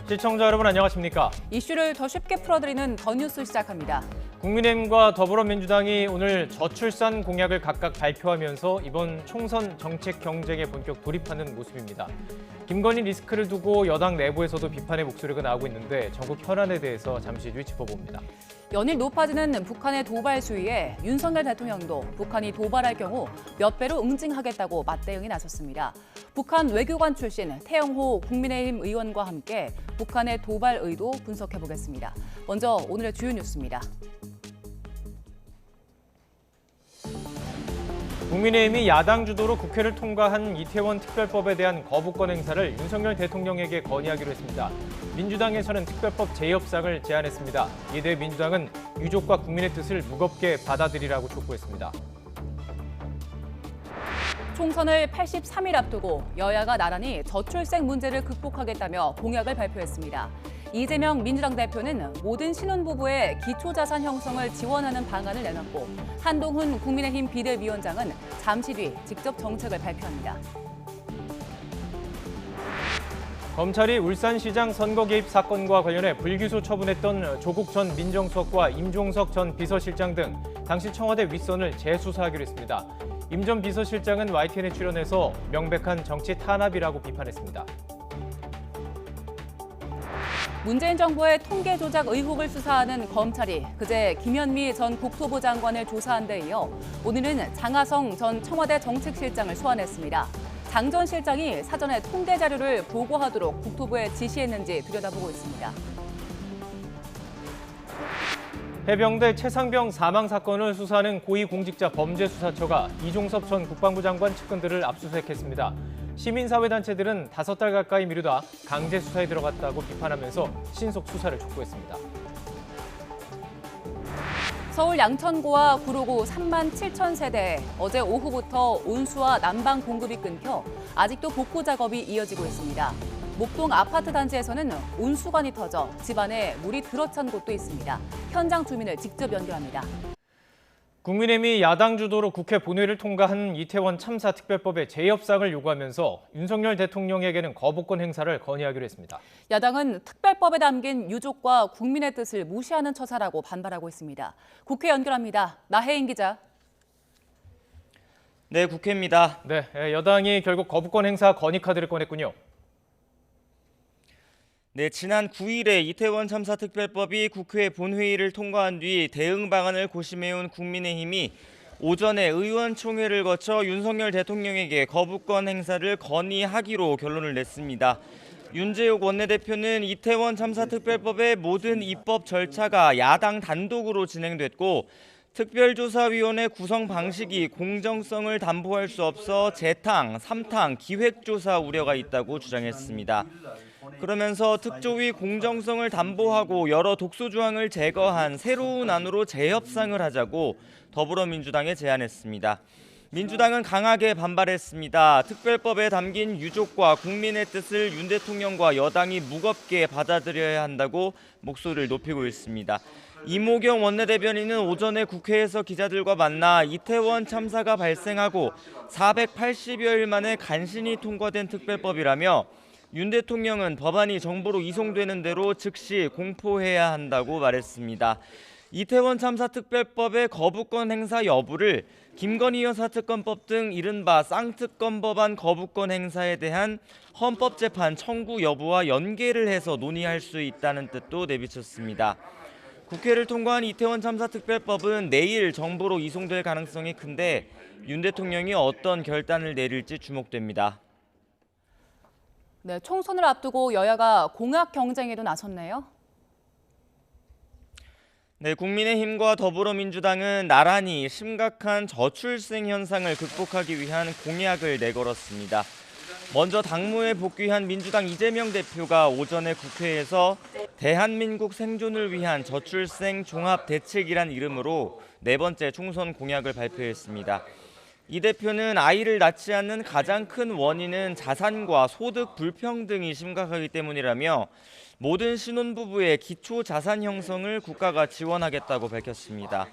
시청자 여러분 안녕하십니까? 이슈를 더 쉽게 풀어드리는 더 뉴스 시작합니다. 국민의힘과 더불어민주당이 오늘 저출산 공약을 각각 발표하면서 이번 총선 정책 경쟁에 본격 돌입하는 모습입니다. 김건희 리스크를 두고 여당 내부에서도 비판의 목소리가 나오고 있는데 전국 현안에 대해서 잠시 뒤 짚어봅니다. 연일 높아지는 북한의 도발 수위에 윤석열 대통령도 북한이 도발할 경우 몇 배로 응징하겠다고 맞대응에 나섰습니다. 북한 외교관 출신 태영호 국민의힘 의원과 함께 북한의 도발 의도 분석해보겠습니다. 먼저 오늘의 주요 뉴스입니다. 국민의힘이 야당 주도로 국회를 통과한 이태원 특별법에 대한 거부권 행사를 윤석열 대통령에게 건의하기로 했습니다. 민주당에서는 특별법 재협상을 제안했습니다. 이에 대해 민주당은 유족과 국민의 뜻을 무겁게 받아들이라고 촉구했습니다. 총선을 83일 앞두고 여야가 나란히 저출생 문제를 극복하겠다며 공약을 발표했습니다. 이재명 민주당 대표는 모든 신혼부부의 기초자산 형성을 지원하는 방안을 내놨고 한동훈 국민의힘 비대위원장은 잠시 뒤 직접 정책을 발표합니다. 검찰이 울산시장 선거 개입 사건과 관련해 불기소 처분했던 조국 전 민정수석과 임종석 전 비서실장 등 당시 청와대 윗선을 재수사하기로 했습니다. 임 전 비서실장은 YTN에 출연해서 명백한 정치 탄압이라고 비판했습니다. 문재인 정부의 통계 조작 의혹을 수사하는 검찰이 그제 김현미 전 국토부 장관을 조사한 데 이어 오늘은 장하성 전 청와대 정책실장을 소환했습니다. 장 전 실장이 사전에 통계 자료를 보고하도록 국토부에 지시했는지 들여다보고 있습니다. 해병대 최상병 사망 사건을 수사하는 고위공직자범죄수사처가 이종섭 전 국방부 장관 측근들을 압수수색했습니다. 시민사회단체들은 5달 가까이 미루다 강제 수사에 들어갔다고 비판하면서 신속 수사를 촉구했습니다. 서울 양천구와 구로구 3만 7천 세대에 어제 오후부터 온수와 난방 공급이 끊겨 아직도 복구 작업이 이어지고 있습니다. 목동 아파트 단지에서는 온수관이 터져 집안에 물이 들어찬 곳도 있습니다. 현장 주민을 직접 연결합니다. 국민의힘이 야당 주도로 국회 본회의를 통과한 이태원 참사 특별법의 재협상을 요구하면서 윤석열 대통령에게는 거부권 행사를 건의하기로 했습니다. 야당은 특별법에 담긴 유족과 국민의 뜻을 무시하는 처사라고 반발하고 있습니다. 국회 연결합니다. 나혜인 기자. 네, 국회입니다. 네, 여당이 결국 거부권 행사 건의 카드를 꺼냈군요. 네, 지난 9일에 이태원 참사 특별법이 국회 본회의를 통과한 뒤 대응 방안을 고심해온 국민의힘이 오전에 의원총회를 거쳐 윤석열 대통령에게 거부권 행사를 건의하기로 결론을 냈습니다. 윤재욱 원내대표는 이태원 참사 특별법의 모든 입법 절차가 야당 단독으로 진행됐고 특별조사위원회 구성 방식이 공정성을 담보할 수 없어 재탕, 삼탕, 기획조사 우려가 있다고 주장했습니다. 그러면서 특조위 공정성을 담보하고 여러 독소 조항을 제거한 새로운 안으로 재협상을 하자고 더불어민주당에 제안했습니다. 민주당은 강하게 반발했습니다. 특별법에 담긴 유족과 국민의 뜻을 윤 대통령과 여당이 무겁게 받아들여야 한다고 목소리를 높이고 있습니다. 이모경 원내대변인은 오전에 국회에서 기자들과 만나 이태원 참사가 발생하고 480여일 만에 간신히 통과된 특별법이라며 윤 대통령은 법안이 정부로 이송되는 대로 즉시 공포해야 한다고 말했습니다. 이태원 참사 특별법의 거부권 행사 여부를 김건희 여사 특검법 등 이른바 쌍특검 법안 거부권 행사에 대한 헌법재판 청구 여부와 연계를 해서 논의할 수 있다는 뜻도 내비쳤습니다. 국회를 통과한 이태원 참사 특별법은 내일 정부로 이송될 가능성이 큰데 윤 대통령이 어떤 결단을 내릴지 주목됩니다. 네, 총선을 앞두고 여야가 공약 경쟁에도 나섰네요. 네, 국민의힘과 더불어민주당은 나란히 심각한 저출생 현상을 극복하기 위한 공약을 내걸었습니다. 먼저 당무에 복귀한 민주당 이재명 대표가 오전에 국회에서 대한민국 생존을 위한 저출생 종합대책이란 이름으로 네 번째 총선 공약을 발표했습니다. 이 대표는 아이를 낳지 않는 가장 큰 원인은 자산과 소득 불평등이 심각하기 때문이라며 모든 신혼부부의 기초 자산 형성을 국가가 지원하겠다고 밝혔습니다.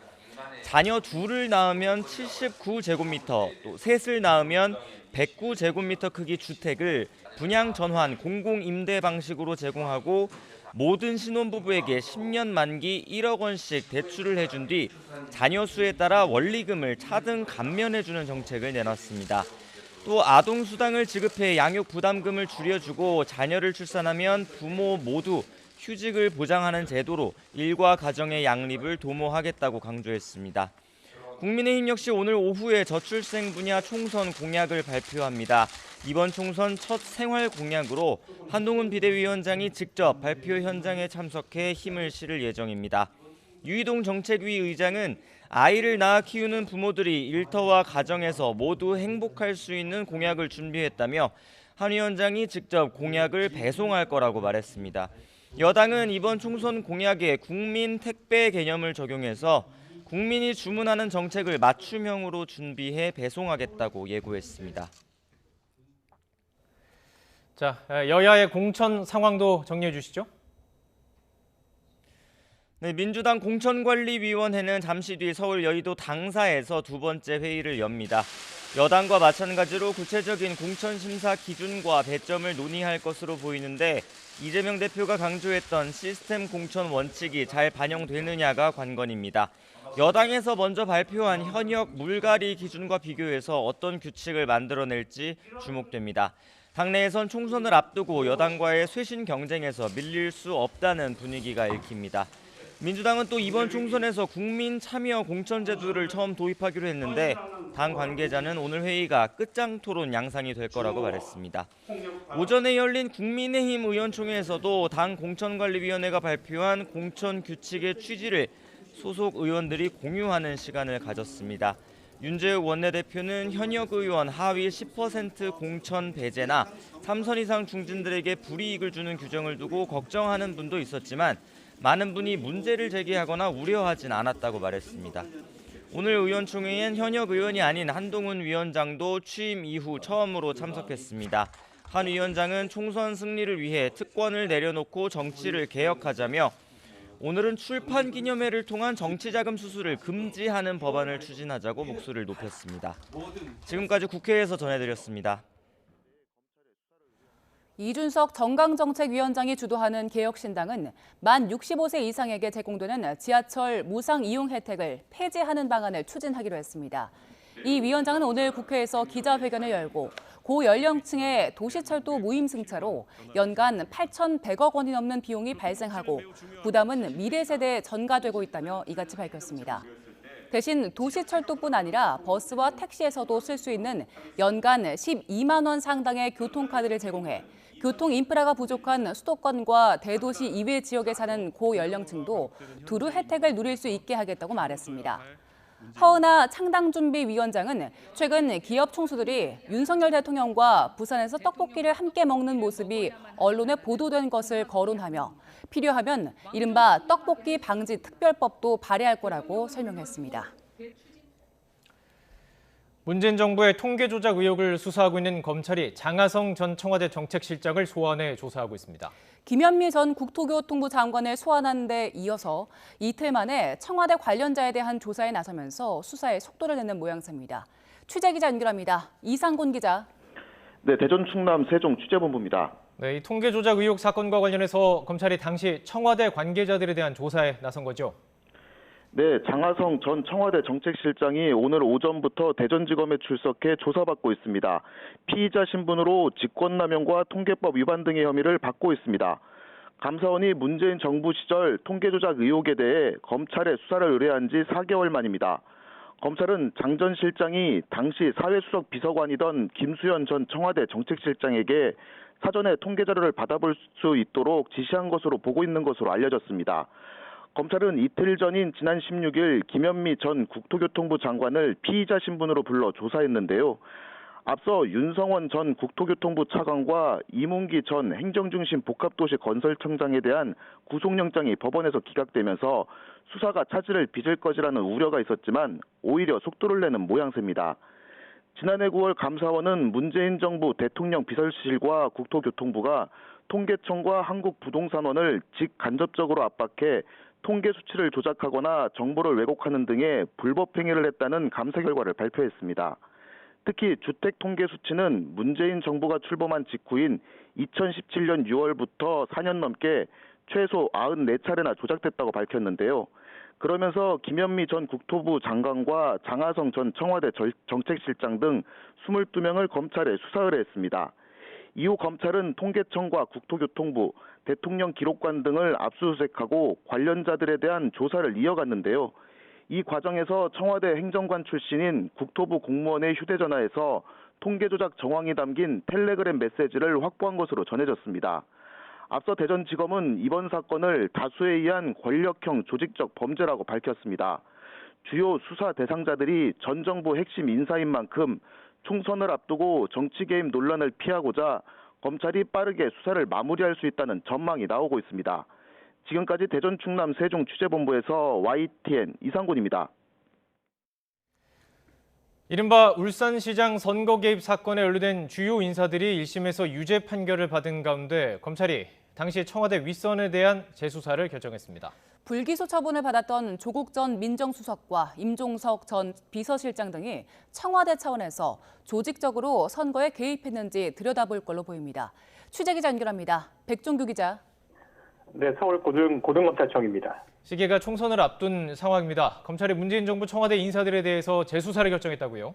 자녀 둘을 낳으면 79제곱미터, 또 셋을 낳으면 109제곱미터 크기 주택을 분양 전환 공공임대 방식으로 제공하고 모든 신혼부부에게 10년 만기 1억 원씩 대출을 해준 뒤 자녀 수에 따라 원리금을 차등 감면해주는 정책을 내놨습니다. 또 아동수당을 지급해 양육 부담금을 줄여주고 자녀를 출산하면 부모 모두 휴직을 보장하는 제도로 일과 가정의 양립을 도모하겠다고 강조했습니다. 국민의힘 역시 오늘 오후에 저출생 분야 총선 공약을 발표합니다. 이번 총선 첫 생활 공약으로 한동훈 비대위원장이 직접 발표 현장에 참석해 힘을 실을 예정입니다. 유이동 정책위 의장은 아이를 낳아 키우는 부모들이 일터와 가정에서 모두 행복할 수 있는 공약을 준비했다며 한 위원장이 직접 공약을 배송할 거라고 말했습니다. 여당은 이번 총선 공약에 국민 택배 개념을 적용해서 국민이 주문하는 정책을 맞춤형으로 준비해 배송하겠다고 예고했습니다. 자, 여야의 공천 상황도 정리해 주시죠. 네, 민주당 공천관리위원회는 잠시 뒤 서울 여의도 당사에서 두 번째 회의를 엽니다. 여당과 마찬가지로 구체적인 공천심사 기준과 배점을 논의할 것으로 보이는데 이재명 대표가 강조했던 시스템 공천 원칙이 잘 반영되느냐가 관건입니다. 여당에서 먼저 발표한 현역 물갈이 기준과 비교해서 어떤 규칙을 만들어낼지 주목됩니다. 당내에선 총선을 앞두고 여당과의 쇄신 경쟁에서 밀릴 수 없다는 분위기가 읽힙니다. 민주당은 또 이번 총선에서 국민 참여 공천 제도를 처음 도입하기로 했는데 당 관계자는 오늘 회의가 끝장 토론 양상이 될 거라고 말했습니다. 오전에 열린 국민의힘 의원총회에서도 당 공천관리위원회가 발표한 공천 규칙의 취지를 소속 의원들이 공유하는 시간을 가졌습니다. 윤재욱 원내대표는 현역 의원 하위 10% 공천 배제나 3선 이상 중진들에게 불이익을 주는 규정을 두고 걱정하는 분도 있었지만 많은 분이 문제를 제기하거나 우려하진 않았다고 말했습니다. 오늘 의원총회엔 현역 의원이 아닌 한동훈 위원장도 취임 이후 처음으로 참석했습니다. 한 위원장은 총선 승리를 위해 특권을 내려놓고 정치를 개혁하자며 오늘은 출판 기념회를 통한 정치자금 수수를 금지하는 법안을 추진하자고 목소리를 높였습니다. 지금까지 국회에서 전해드렸습니다. 이준석 정강정책위원장이 주도하는 개혁신당은 만 65세 이상에게 제공되는 지하철 무상 이용 혜택을 폐지하는 방안을 추진하기로 했습니다. 이 위원장은 오늘 국회에서 기자회견을 열고 고연령층의 도시철도 무임승차로 연간 8,100억 원이 넘는 비용이 발생하고 부담은 미래 세대에 전가되고 있다며 이같이 밝혔습니다. 대신 도시철도뿐 아니라 버스와 택시에서도 쓸 수 있는 연간 12만 원 상당의 교통카드를 제공해 교통 인프라가 부족한 수도권과 대도시 이외 지역에 사는 고연령층도 두루 혜택을 누릴 수 있게 하겠다고 말했습니다. 허은하 창당준비위원장은 최근 기업 총수들이 윤석열 대통령과 부산에서 떡볶이를 함께 먹는 모습이 언론에 보도된 것을 거론하며 필요하면 이른바 떡볶이 방지 특별법도 발의할 거라고 설명했습니다. 문재인 정부의 통계 조작 의혹을 수사하고 있는 검찰이 장하성 전 청와대 정책실장을 소환해 조사하고 있습니다. 김현미 전 국토교통부 장관을 소환한 데 이어서 이틀 만에 청와대 관련자에 대한 조사에 나서면서 수사에 속도를 내는 모양새입니다. 취재기자 연결합니다. 이상곤 기자. 네, 대전 충남 세종 취재본부입니다. 네, 이 통계 조작 의혹 사건과 관련해서 검찰이 당시 청와대 관계자들에 대한 조사에 나선 거죠? 네, 장하성 전 청와대 정책실장이 오늘 오전부터 대전지검에 출석해 조사받고 있습니다. 피의자 신분으로 직권남용과 통계법 위반 등의 혐의를 받고 있습니다. 감사원이 문재인 정부 시절 통계조작 의혹에 대해 검찰에 수사를 의뢰한 지 4개월 만입니다. 검찰은 장 전 실장이 당시 사회수석 비서관이던 김수현 전 청와대 정책실장에게 사전에 통계자료를 받아볼 수 있도록 지시한 것으로 보고 있는 것으로 알려졌습니다. 검찰은 이틀 전인 지난 16일 김현미 전 국토교통부 장관을 피의자 신분으로 불러 조사했는데요. 앞서 윤성원 전 국토교통부 차관과 이문기 전 행정중심 복합도시 건설청장에 대한 구속영장이 법원에서 기각되면서 수사가 차질을 빚을 것이라는 우려가 있었지만 오히려 속도를 내는 모양새입니다. 지난해 9월 감사원은 문재인 정부 대통령 비서실과 국토교통부가 통계청과 한국부동산원을 직간접적으로 압박해 통계 수치를 조작하거나 정보를 왜곡하는 등의 불법 행위를 했다는 감사 결과를 발표했습니다. 특히 주택 통계 수치는 문재인 정부가 출범한 직후인 2017년 6월부터 4년 넘게 최소 94차례나 조작됐다고 밝혔는데요. 그러면서 김현미 전 국토부 장관과 장하성 전 청와대 정책실장 등 22명을 검찰에 수사를 했습니다. 이후 검찰은 통계청과 국토교통부, 대통령 기록관 등을 압수수색하고 관련자들에 대한 조사를 이어갔는데요. 이 과정에서 청와대 행정관 출신인 국토부 공무원의 휴대전화에서 통계조작 정황이 담긴 텔레그램 메시지를 확보한 것으로 전해졌습니다. 앞서 대전지검은 이번 사건을 다수에 의한 권력형 조직적 범죄라고 밝혔습니다. 주요 수사 대상자들이 전 정부 핵심 인사인 만큼 총선을 앞두고 정치 개입 논란을 피하고자 검찰이 빠르게 수사를 마무리할 수 있다는 전망이 나오고 있습니다. 지금까지 대전, 충남, 세종 취재본부에서 YTN 이상곤입니다. 이른바 울산시장 선거 개입 사건에 연루된 주요 인사들이 1심에서 유죄 판결을 받은 가운데 검찰이 당시 청와대 윗선에 대한 재수사를 결정했습니다. 불기소 처분을 받았던 조국 전 민정수석과 임종석 전 비서실장 등이 청와대 차원에서 조직적으로 선거에 개입했는지 들여다볼 걸로 보입니다. 취재기자 연결합니다. 백종규 기자. 네, 서울 고등검찰청입니다. 시기가 총선을 앞둔 상황입니다. 검찰이 문재인 정부 청와대 인사들에 대해서 재수사를 결정했다고요?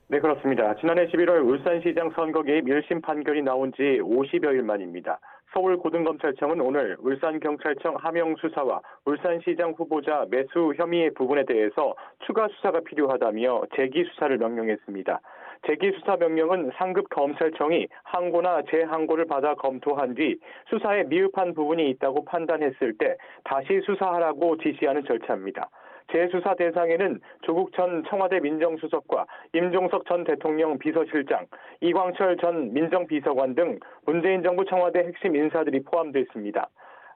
네, 그렇습니다. 지난해 11월 울산시장 선거 개입 1심 판결이 나온 지 50여일 만입니다. 서울 고등검찰청은 오늘 울산경찰청 하명수사와 울산시장 후보자 매수 혐의 부분에 대해서 추가 수사가 필요하다며 재기수사를 명령했습니다. 재기수사 명령은 상급 검찰청이 항고나 재항고를 받아 검토한 뒤 수사에 미흡한 부분이 있다고 판단했을 때 다시 수사하라고 지시하는 절차입니다. 재수사 대상에는 조국 전 청와대 민정수석과 임종석 전 대통령 비서실장, 이광철 전 민정비서관 등 문재인 정부 청와대 핵심 인사들이 포함되어 있습니다.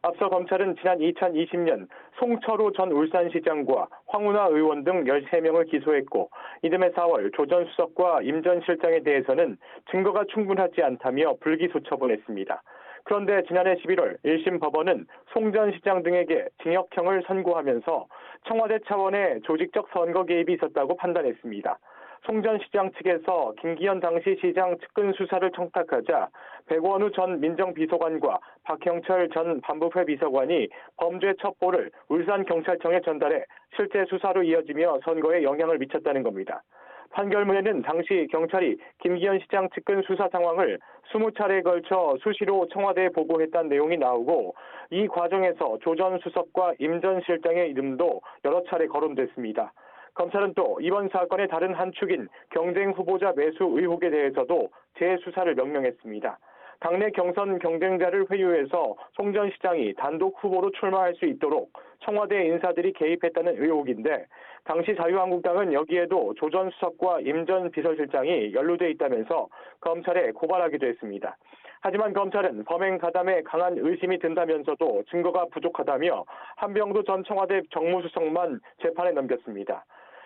앞서 검찰은 지난 2020년 송철호 전 울산시장과 황운하 의원 등 13명을 기소했고 이듬해 4월 조 전 수석과 임 전 실장에 대해서는 증거가 충분하지 않다며 불기소 처분했습니다. 그런데 지난해 11월 1심 법원은 송 전 시장 등에게 징역형을 선고하면서 청와대 차원의 조직적 선거 개입이 있었다고 판단했습니다. 송 전 시장 측에서 김기현 당시 시장 측근 수사를 청탁하자 백원우 전 민정비서관과 박형철 전 반부패 비서관이 범죄 첩보를 울산경찰청에 전달해 실제 수사로 이어지며 선거에 영향을 미쳤다는 겁니다. 판결문에는 당시 경찰이 김기현 시장 측근 수사 상황을 20차례에 걸쳐 수시로 청와대에 보고했다는 내용이 나오고 이 과정에서 조 전 수석과 임 전 실장의 이름도 여러 차례 거론됐습니다. 검찰은 또 이번 사건의 다른 한 축인 경쟁 후보자 매수 의혹에 대해서도 재수사를 명령했습니다. 당내 경선 경쟁자를 회유해서 송 전 시장이 단독 후보로 출마할 수 있도록 청와대 인사들이 개입했다는 의혹인데 당시 자유한국당은 여기에도 조 전 수석과 임 전 비서실장이 연루돼 있다면서 검찰에 고발하기도 했습니다. 하지만 검찰은 범행 가담에 강한 의심이 든다면서도 증거가 부족하다며 한병도 전 청와대 정무수석만 재판에 넘겼습니다.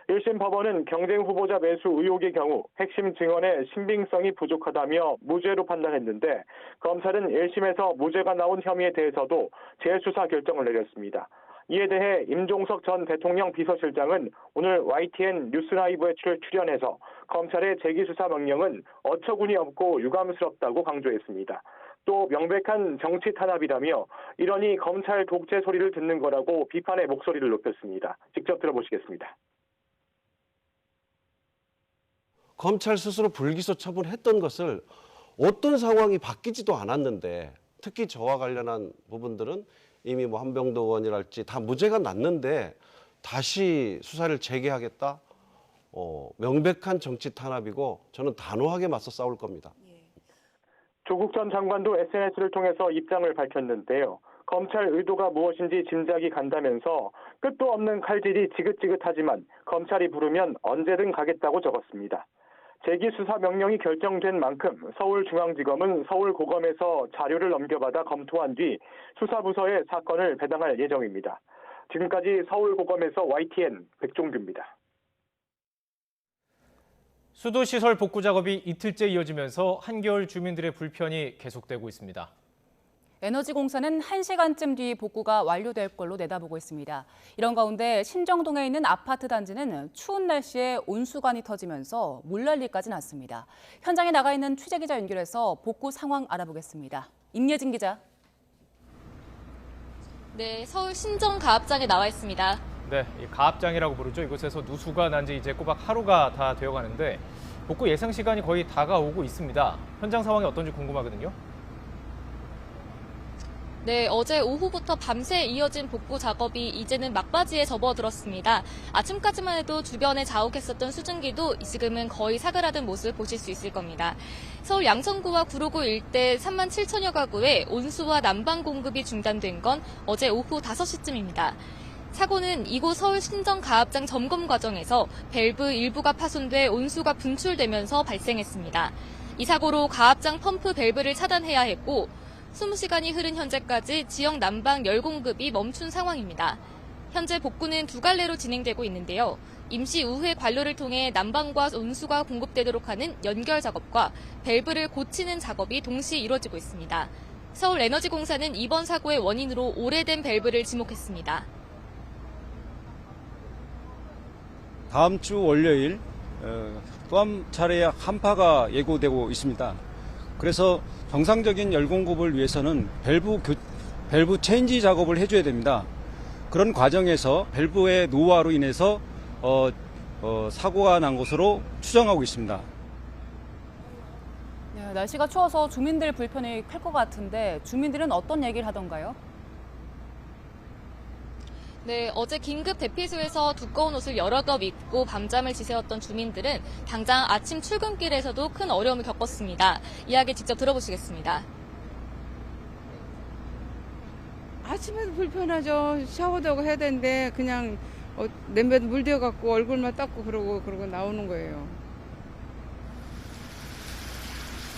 1심 법원은 경쟁 후보자 매수 의혹의 경우 핵심 증언의 신빙성이 부족하다며 무죄로 판단했는데 검찰은 1심에서 무죄가 나온 혐의에 대해서도 재수사 결정을 내렸습니다. 이에 대해 임종석 전 대통령 비서실장은 오늘 YTN 뉴스라이브에 출연해서 검찰의 재기수사 명령은 어처구니 없고 유감스럽다고 강조했습니다. 또 명백한 정치 탄압이라며 이러니 검찰 독재 소리를 듣는 거라고 비판의 목소리를 높였습니다. 직접 들어보시겠습니다. 검찰 스스로 불기소 처분했던 것을 어떤 상황이 바뀌지도 않았는데 특히 저와 관련한 부분들은 이미 뭐 한병도 의원이랄지 다 무죄가 났는데 다시 수사를 재개하겠다? 명백한 정치 탄압이고 저는 단호하게 맞서 싸울 겁니다. 조국 전 장관도 SNS를 통해서 입장을 밝혔는데요. 검찰 의도가 무엇인지 짐작이 간다면서 끝도 없는 칼질이 지긋지긋하지만 검찰이 부르면 언제든 가겠다고 적었습니다. 재기수사 명령이 결정된 만큼 서울중앙지검은 서울고검에서 자료를 넘겨받아 검토한 뒤 수사부서에 사건을 배당할 예정입니다. 지금까지 서울고검에서 YTN 백종규입니다. 수도시설 복구 작업이 이틀째 이어지면서 한겨울 주민들의 불편이 계속되고 있습니다. 에너지공사는 1시간쯤 뒤 복구가 완료될 걸로 내다보고 있습니다. 이런 가운데 신정동에 있는 아파트 단지는 추운 날씨에 온수관이 터지면서 물난리까지 났습니다. 현장에 나가 있는 취재기자 연결해서 복구 상황 알아보겠습니다. 임예진 기자. 네, 서울 신정가압장에 나와 있습니다. 네, 이 가압장이라고 부르죠. 이곳에서 누수가 난 지 이제 꼬박 하루가 다 되어가는데 복구 예상 시간이 거의 다가오고 있습니다. 현장 상황이 어떤지 궁금하거든요. 네, 어제 오후부터 밤새 이어진 복구 작업이 이제는 막바지에 접어들었습니다. 아침까지만 해도 주변에 자욱했었던 수증기도 지금은 거의 사그라든 모습을 보실 수 있을 겁니다. 서울 양천구와 구로구 일대 3만 7천여 가구에 온수와 난방 공급이 중단된 건 어제 오후 5시쯤입니다. 사고는 이곳 서울 신정가압장 점검 과정에서 밸브 일부가 파손돼 온수가 분출되면서 발생했습니다. 이 사고로 가압장 펌프 밸브를 차단해야 했고 20시간이 흐른 현재까지 지역 난방 열 공급이 멈춘 상황입니다. 현재 복구는 두 갈래로 진행되고 있는데요. 임시 우회 관로를 통해 난방과 온수가 공급되도록 하는 연결 작업과 밸브를 고치는 작업이 동시에 이루어지고 있습니다. 서울에너지공사는 이번 사고의 원인으로 오래된 밸브를 지목했습니다. 다음 주 월요일 또 한 차례 한파가 예고되고 있습니다. 그래서 정상적인 열 공급을 위해서는 밸브 체인지 작업을 해줘야 됩니다. 그런 과정에서 밸브의 노화로 인해서 사고가 난 것으로 추정하고 있습니다. 네, 날씨가 추워서 주민들 불편이 클 것 같은데 주민들은 어떤 얘기를 하던가요? 네, 어제 긴급 대피소에서 두꺼운 옷을 여러 겹 입고 밤잠을 지새웠던 주민들은 당장 아침 출근길에서도 큰 어려움을 겪었습니다. 이야기 직접 들어보시겠습니다. 아침에도 불편하죠. 샤워도 하고 해야 되는데 그냥 냄비에 물 데워갖고 얼굴만 닦고 그러고 나오는 거예요.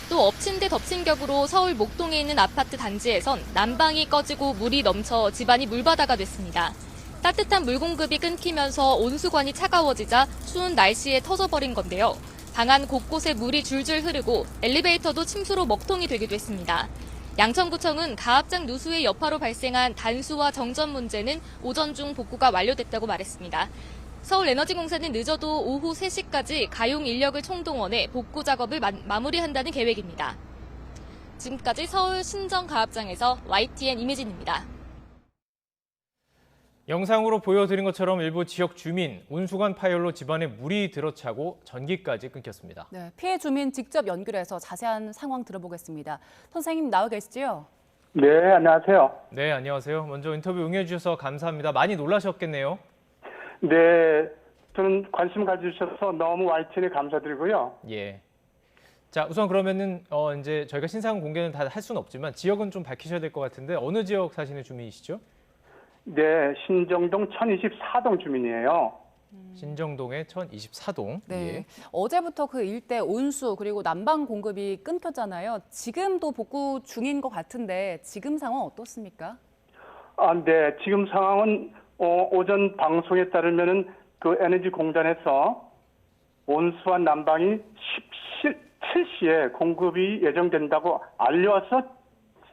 또 엎친 데 덮친 격으로 서울 목동에 있는 아파트 단지에선 난방이 꺼지고 물이 넘쳐 집안이 물바다가 됐습니다. 따뜻한 물 공급이 끊기면서 온수관이 차가워지자 추운 날씨에 터져버린 건데요. 방 안 곳곳에 물이 줄줄 흐르고 엘리베이터도 침수로 먹통이 되기도 했습니다. 양천구청은 가압장 누수의 여파로 발생한 단수와 정전 문제는 오전 중 복구가 완료됐다고 말했습니다. 서울에너지공사는 늦어도 오후 3시까지 가용 인력을 총동원해 복구 작업을 마무리한다는 계획입니다. 지금까지 서울 신정가압장에서 YTN 임혜진입니다. 영상으로 보여드린 것처럼 일부 지역 주민, 온수관 파열로 집안에 물이 들어차고 전기까지 끊겼습니다. 네, 피해 주민 직접 연결해서 자세한 상황 들어보겠습니다. 선생님 나와 계시죠? 네, 안녕하세요. 네, 안녕하세요. 먼저 인터뷰 응해주셔서 감사합니다. 많이 놀라셨겠네요. 네, 저는 관심 가져주셔서 너무 YTN에 감사드리고요. 예. 자, 우선 그러면은 이제 저희가 신상 공개는 다 할 수는 없지만 지역은 좀 밝히셔야 될 것 같은데 어느 지역 사시는 주민이시죠? 네, 신정동 1024동 주민이에요. 신정동의 1024동. 네. 예. 어제부터 그 일대 온수 그리고 난방 공급이 끊겼잖아요. 지금도 복구 중인 것 같은데 지금 상황 어떻습니까? 네, 지금 상황은 오전 방송에 따르면은 그 에너지공단에서 온수와 난방이 17시에 공급이 예정된다고 알려서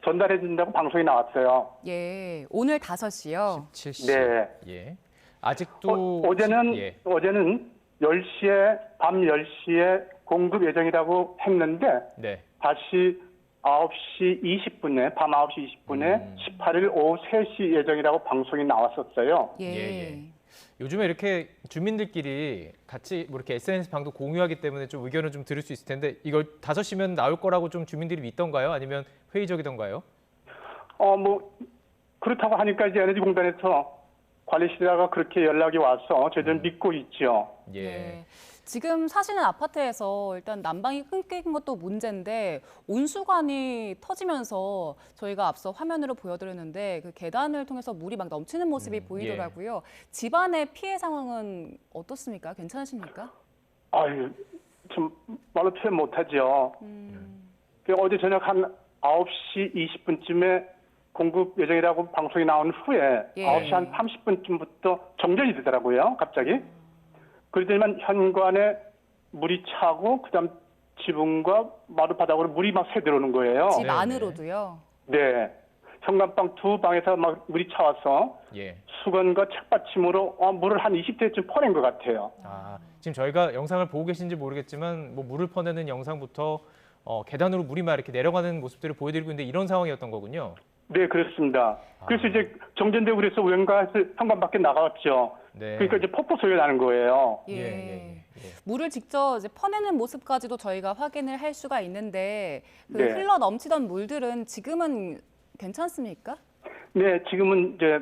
전달해준다고 방송이 나왔어요. 예, 오늘 5시요. 17시. 네. 예. 아직도 어제는 예. 10시에 밤 10시에 공급 예정이라고 했는데 네. 다시 9시 20분에 밤 9시 20분에 18일 오후 3시 예정이라고 방송이 나왔었어요. 예. 예. 요즘에 이렇게 주민들끼리 같이 뭐 이렇게 SNS 방도 공유하기 때문에 좀 의견을 좀 들을 수 있을 텐데 이걸 5시면 나올 거라고 좀 주민들이 믿던가요? 아니면 회의적이던가요? 그렇다고 하니까 이제 에너지공단에서 관리실에다가 그렇게 연락이 와서 저희들은 믿고 있죠. 예. 네. 지금 사시는 아파트에서 일단 난방이 끊긴 것도 문제인데 온수관이 터지면서 저희가 앞서 화면으로 보여드렸는데 그 계단을 통해서 물이 막 넘치는 모습이 보이더라고요. 집안의 피해 상황은 어떻습니까? 괜찮으십니까? 아유, 좀 말로 표현 못하죠. 어제 저녁 한 9시 20분쯤에 공급 예정이라고 방송이 나온 후에 예. 9시 한 30분쯤부터 정전이 되더라고요. 갑자기. 그러더니만 현관에 물이 차고 그다음 지붕과 마루 바닥으로 물이 막 새 들어오는 거예요. 집 네, 안으로도요? 네. 현관방 두 방에서 막 물이 차와서 예. 수건과 책받침으로 물을 한 20대쯤 퍼낸 것 같아요. 아, 지금 저희가 영상을 보고 계신지 모르겠지만 뭐 물을 퍼내는 영상부터 계단으로 물이 막 이렇게 내려가는 모습들을 보여드리고 있는데 이런 상황이었던 거군요. 네, 그렇습니다. 그래서 이제 정전되고 그래서 왠가 해서 현관 밖에 나갔죠. 네. 그러니까 이제 폭포 소리가 나는 거예요. 예. 예. 물을 직접 이제 퍼내는 모습까지도 저희가 확인을 할 수가 있는데 그 네. 흘러 넘치던 물들은 지금은 괜찮습니까? 네, 지금은 이제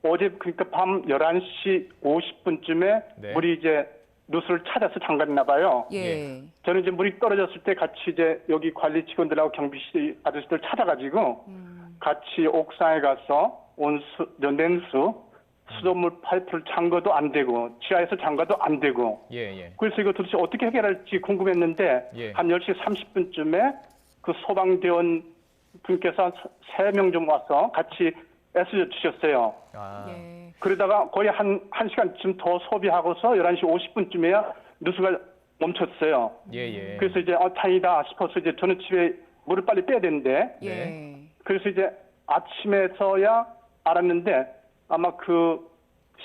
어제 그러니까 밤 11시 50분쯤에 네. 물이 이제 누수를 찾아서 잠갔나 봐요. 예. 저는 이제 물이 떨어졌을 때 같이 이제 여기 관리 직원들하고 경비실 아저씨들 찾아가지고 같이 옥상에 가서 냉수, 수돗물 파이프를 잠궈도 안 되고 지하에서 잠궈도 안 되고 예. 그래서 이거 도대체 어떻게 해결할지 궁금했는데 예. 한 10시 30분쯤에 그 소방대원 분께서 3명 좀 와서 같이 애써 주셨어요. 아, 예. 그러다가 거의 한 시간쯤 더 소비하고서 11시 50분쯤에야 누수가 멈췄어요. 예. 그래서 이제 다행이다 싶어서 이제 저는 집에 물을 빨리 빼야 되는데 예. 그래서 이제 아침에서야 알았는데 아마 그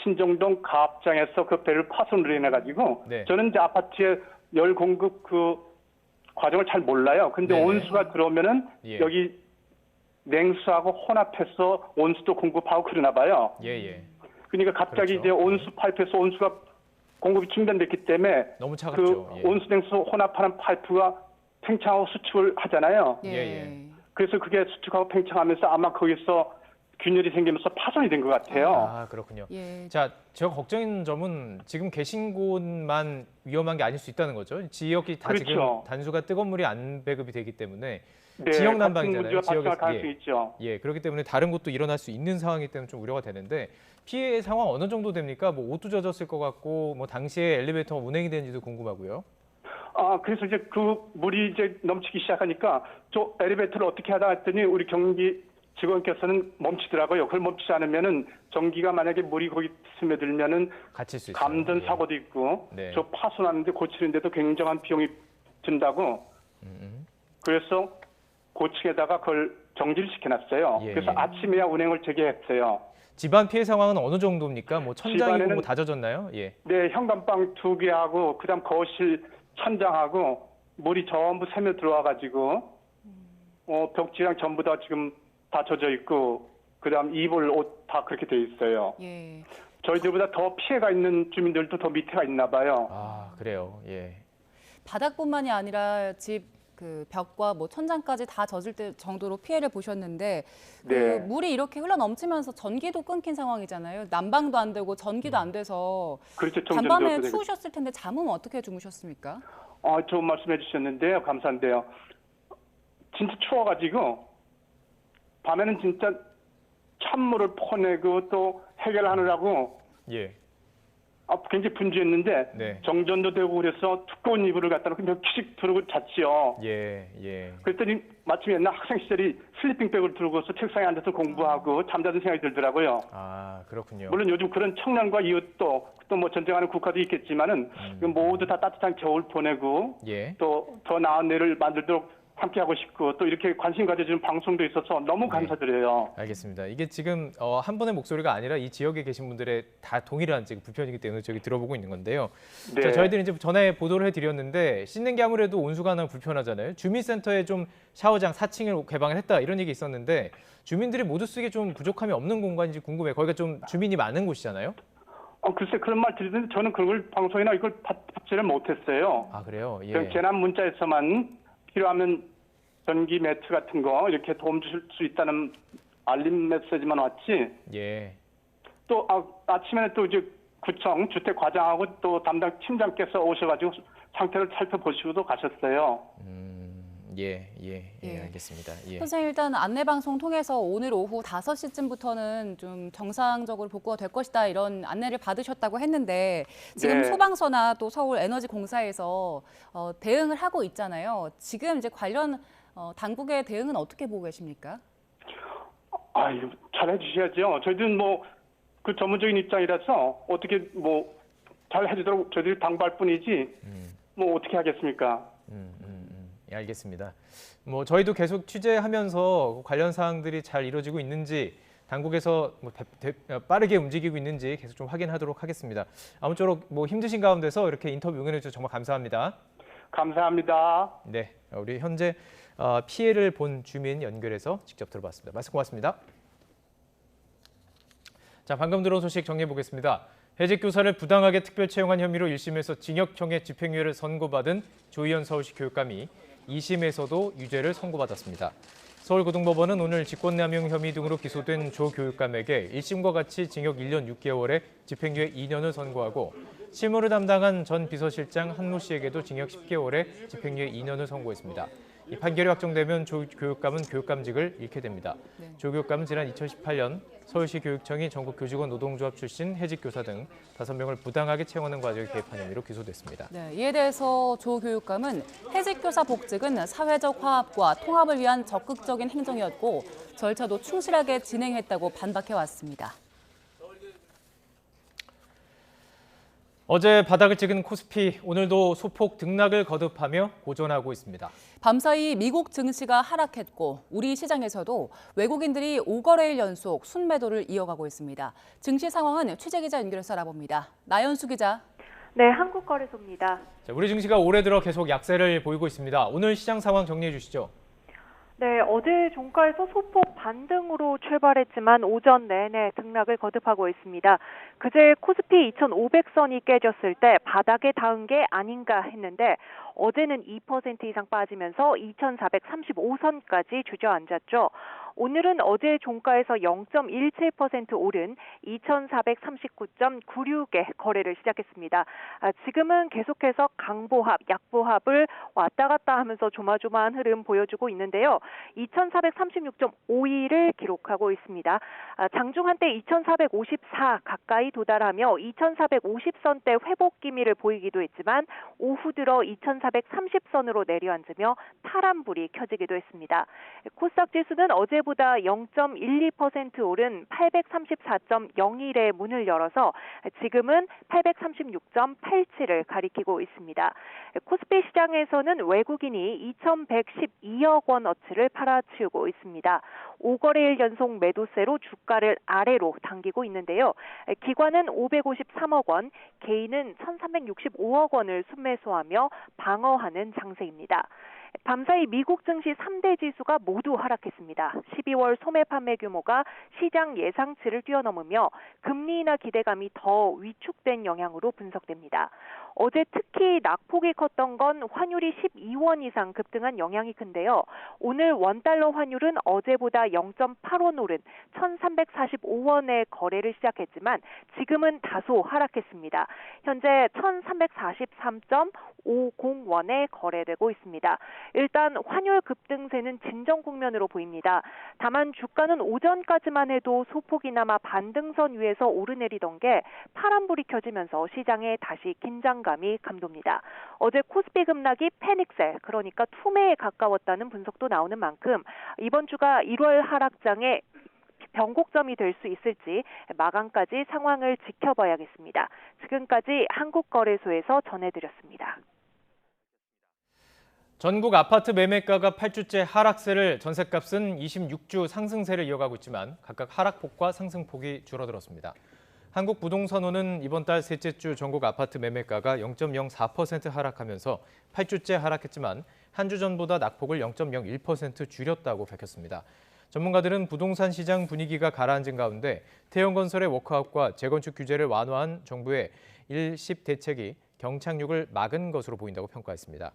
신정동 가압장에서 그 배를 파손으로 인해 가지고 네. 저는 이제 아파트에 열 공급 그 과정을 잘 몰라요. 근데 네네. 온수가 들어오면은 예. 여기 냉수하고 혼합해서 온수도 공급하고 그러나 봐요. 예. 그러니까 갑자기 그렇죠. 이제 온수 파이프에서 온수가 공급이 중단됐기 때문에 너무 차갑죠. 그 예. 온수 냉수 혼합하는 파이프가 팽창하고 수축을 하잖아요. 예. 그래서 그게 수축하고 팽창하면서 아마 거기서 균열이 생기면서 파손이 된 것 같아요. 아, 그렇군요. 예. 자, 제가 걱정인 점은 지금 계신 곳만 위험한 게 아닐 수 있다는 거죠. 지역이 다 지금 그렇죠. 단수가 뜨거운 물이 안 배급이 되기 때문에 네, 지역 같은 난방이잖아요. 문제가 발생할 가능성이 예. 있죠. 예, 그렇기 때문에 다른 곳도 일어날 수 있는 상황이기 때문에 좀 우려가 되는데 피해 상황 어느 정도 됩니까? 뭐 옷도 젖었을 것 같고 뭐 당시에 엘리베이터가 운행이 되는지도 궁금하고요. 그래서 이제 그 물이 이제 넘치기 시작하니까 저 엘리베이터를 어떻게 하다 했더니 우리 경비 직원께서는 멈추더라고요. 그걸 멈추지 않으면은 전기가 만약에 물이 거기 스며들면은 갇힐 수 있어요. 감전 예. 사고도 있고 네. 저 파손하는데 고치는데도 굉장한 비용이 든다고. 그래서 고층에다가 그걸 정지를 시켜놨어요. 예. 그래서 아침에야 운행을 재개했어요. 집안 피해 상황은 어느 정도입니까? 뭐 천장이고 집안에는- 뭐 다 젖었나요? 예. 네, 현관방 2개하고 그다음 거실 천장하고 물이 전부 새며 들어와가지고 벽지랑 전부 다 지금 다 젖어 있고 그다음 이불 옷 다 그렇게 돼 있어요. 예. 저희들보다 더 피해가 있는 주민들도 더 밑에가 있나 봐요. 아, 그래요. 예. 바닥뿐만이 아니라 집 그 벽과 뭐 천장까지 다 젖을 때 정도로 피해를 보셨는데 그 네. 물이 이렇게 흘러 넘치면서 전기도 끊긴 상황이잖아요. 난방도 안 되고 전기도 안 돼서 그렇죠. 간밤에 정전도 추우셨을 텐데 잠은 어떻게 주무셨습니까? 좋은 말씀해 주셨는데요. 감사한데요. 진짜 추워가지고 밤에는 진짜 찬물을 퍼내고 또 해결하느라고 예. 굉장히 분주했는데 네. 정전도 되고 그래서 두꺼운 이불을 갖다 놓고 몇 키씩 두르고 잤지요. 예. 그랬더니 마침 옛날 학생 시절이 슬리핑백을 들고서 책상에 앉아서 공부하고 잠자는 생각이 들더라고요. 아, 그렇군요. 물론 요즘 그런 청년과 이웃도 또 뭐 전쟁하는 국가도 있겠지만은 모두 다 따뜻한 겨울 보내고 예. 또 더 나은 내일을 만들도록 함께하고 싶고 또 이렇게 관심 가져주는 방송도 있어서 너무 감사드려요. 알겠습니다. 이게 지금 한 분의 목소리가 아니라 이 지역에 계신 분들의 다 동일한 지금 불편이기 때문에 저기 들어보고 있는 건데요. 네. 자, 저희들이 이제 전에 보도를 해드렸는데 씻는 게 아무래도 온수가 나면 불편하잖아요. 주민센터에 좀 샤워장 4층을 개방을 했다 이런 얘기 있었는데 주민들이 모두 쓰기에 좀 부족함이 없는 공간인지 궁금해요. 거기가 좀 주민이 많은 곳이잖아요. 글쎄 그런 말 들리는데 저는 그걸 방송이나 이걸 받지를 못했어요. 아, 그래요? 예. 그냥 재난 문자에서만 필요하면 전기 매트 같은 거 이렇게 도움 주실 수 있다는 알림 메시지만 왔지. 예. 또 아침에는 또 이제 구청 주택과장하고 또 담당 팀장께서 오셔가지고 상태를 살펴보시고도 가셨어요. 예, 예. 알겠습니다. 예. 선생님 일단 안내방송 통해서 오늘 오후 5시쯤부터는 좀 정상적으로 복구가 될 것이다 이런 안내를 받으셨다고 했는데 지금 네. 소방서나 또 서울에너지공사에서 대응을 하고 있잖아요. 지금 이제 관련 당국의 대응은 어떻게 보고 계십니까? 아유, 잘 해주셔야죠. 저희들은 뭐 그 전문적인 입장이라서 어떻게 뭐 잘 해주도록 저희들이 당부할 뿐이지 뭐 어떻게 하겠습니까? 예, 알겠습니다. 저희도 계속 취재하면서 관련 사항들이 잘 이루어지고 있는지 당국에서 빠르게 움직이고 있는지 계속 좀 확인하도록 하겠습니다. 아무쪼록 힘드신 가운데서 이렇게 인터뷰 응원해 주셔서 정말 감사합니다. 감사합니다. 네, 우리 현재 피해를 본 주민 연결해서 직접 들어봤습니다. 말씀 고맙습니다. 자, 방금 들어온 소식 정리해 보겠습니다. 해직 교사를 부당하게 특별 채용한 혐의로 1심에서 징역형의 집행유예를 선고받은 조희연 서울시 교육감이 2심에서도 유죄를 선고받았습니다. 서울고등법원은 오늘 직권남용 혐의 등으로 기소된 조 교육감에게 1심과 같이 징역 1년 6개월에 집행유예 2년을 선고하고 실무를 담당한 전 비서실장 한모 씨에게도 징역 10개월에 집행유예 2년을 선고했습니다. 이 판결이 확정되면 조 교육감은 교육감직을 잃게 됩니다. 조 교육감은 지난 2018년 서울시 교육청이 전국 교직원 노동조합 출신 해직 교사 등 5명을 부당하게 채용하는 과정에 개입한 혐의로 기소됐습니다. 네, 이에 대해서 조 교육감은 해직 교사 복직은 사회적 화합과 통합을 위한 적극적인 행정이었고 절차도 충실하게 진행했다고 반박해왔습니다. 어제 바닥을 찍은 코스피, 오늘도 소폭 등락을 거듭하며 고전하고 있습니다. 밤사이 미국 증시가 하락했고 우리 시장에서도 외국인들이 5거래일 연속 순매도를 이어가고 있습니다. 증시 상황은 취재기자 연결해서 알아봅니다. 나연수 기자. 네, 한국거래소입니다. 자, 우리 증시가 올해 들어 계속 약세를 보이고 있습니다. 오늘 시장 상황 정리해 주시죠. 네, 어제 종가에서 소폭 반등으로 출발했지만 오전 내내 등락을 거듭하고 있습니다. 그제 코스피 2,500선이 깨졌을 때 바닥에 닿은 게 아닌가 했는데 어제는 2% 이상 빠지면서 2,435선까지 주저앉았죠. 오늘은 어제 종가에서 0.17% 오른 2,439.96에 거래를 시작했습니다. 지금은 계속해서 강보합, 약보합을 왔다 갔다 하면서 조마조마한 흐름 보여주고 있는데요. 2,436.52를 기록하고 있습니다. 장중 한때 2,454 가까이 도달하며 2,450선대 회복 기미를 보이기도 했지만 오후 들어 2,430선으로 내려앉으며 파란불이 켜지기도 했습니다. 코스닥 지수는 어제보다 0.12% 오른 834.01에 문을 열어서 지금은 836.87을 가리키고 있습니다. 코스피 시장에서는 외국인이 2,112억 원어치를 팔아치우고 있습니다. 5거래일 연속 매도세로 주가를 아래로 당기고 있는데요. 기관은 553억 원, 개인은 1,365억 원을 순매수하며 방어하는 장세입니다. 밤사이 미국 증시 3대 지수가 모두 하락했습니다. 12월 소매 판매 규모가 시장 예상치를 뛰어넘으며 금리 인하 기대감이 더 위축된 영향으로 분석됩니다. 어제 특히 낙폭이 컸던 건 환율이 12원 이상 급등한 영향이 큰데요. 오늘 원달러 환율은 어제보다 0.8원 오른 1,345원에 거래를 시작했지만 지금은 다소 하락했습니다. 현재 1,343.50원에 거래되고 있습니다. 일단 환율 급등세는 진정 국면으로 보입니다. 다만 주가는 오전까지만 해도 소폭이나마 반등선 위에서 오르내리던 게 파란불이 켜지면서 시장에 다시 긴장감이 감돕니다. 어제 코스피 급락이 패닉셀, 그러니까 투매에 가까웠다는 분석도 나오는 만큼 이번 주가 1월 하락장의 변곡점이 될 수 있을지 마감까지 상황을 지켜봐야겠습니다. 지금까지 한국거래소에서 전해드렸습니다. 전국 아파트 매매가가 8주째 하락세를, 전셋값은 26주 상승세를 이어가고 있지만 각각 하락폭과 상승폭이 줄어들었습니다. 한국부동산원은 이번 달 셋째 주 전국 아파트 매매가가 0.04% 하락하면서 8주째 하락했지만 한 주 전보다 낙폭을 0.01% 줄였다고 밝혔습니다. 전문가들은 부동산 시장 분위기가 가라앉은 가운데 태형건설의 워크아웃과 재건축 규제를 완화한 정부의 일십 대책이 경착륙을 막은 것으로 보인다고 평가했습니다.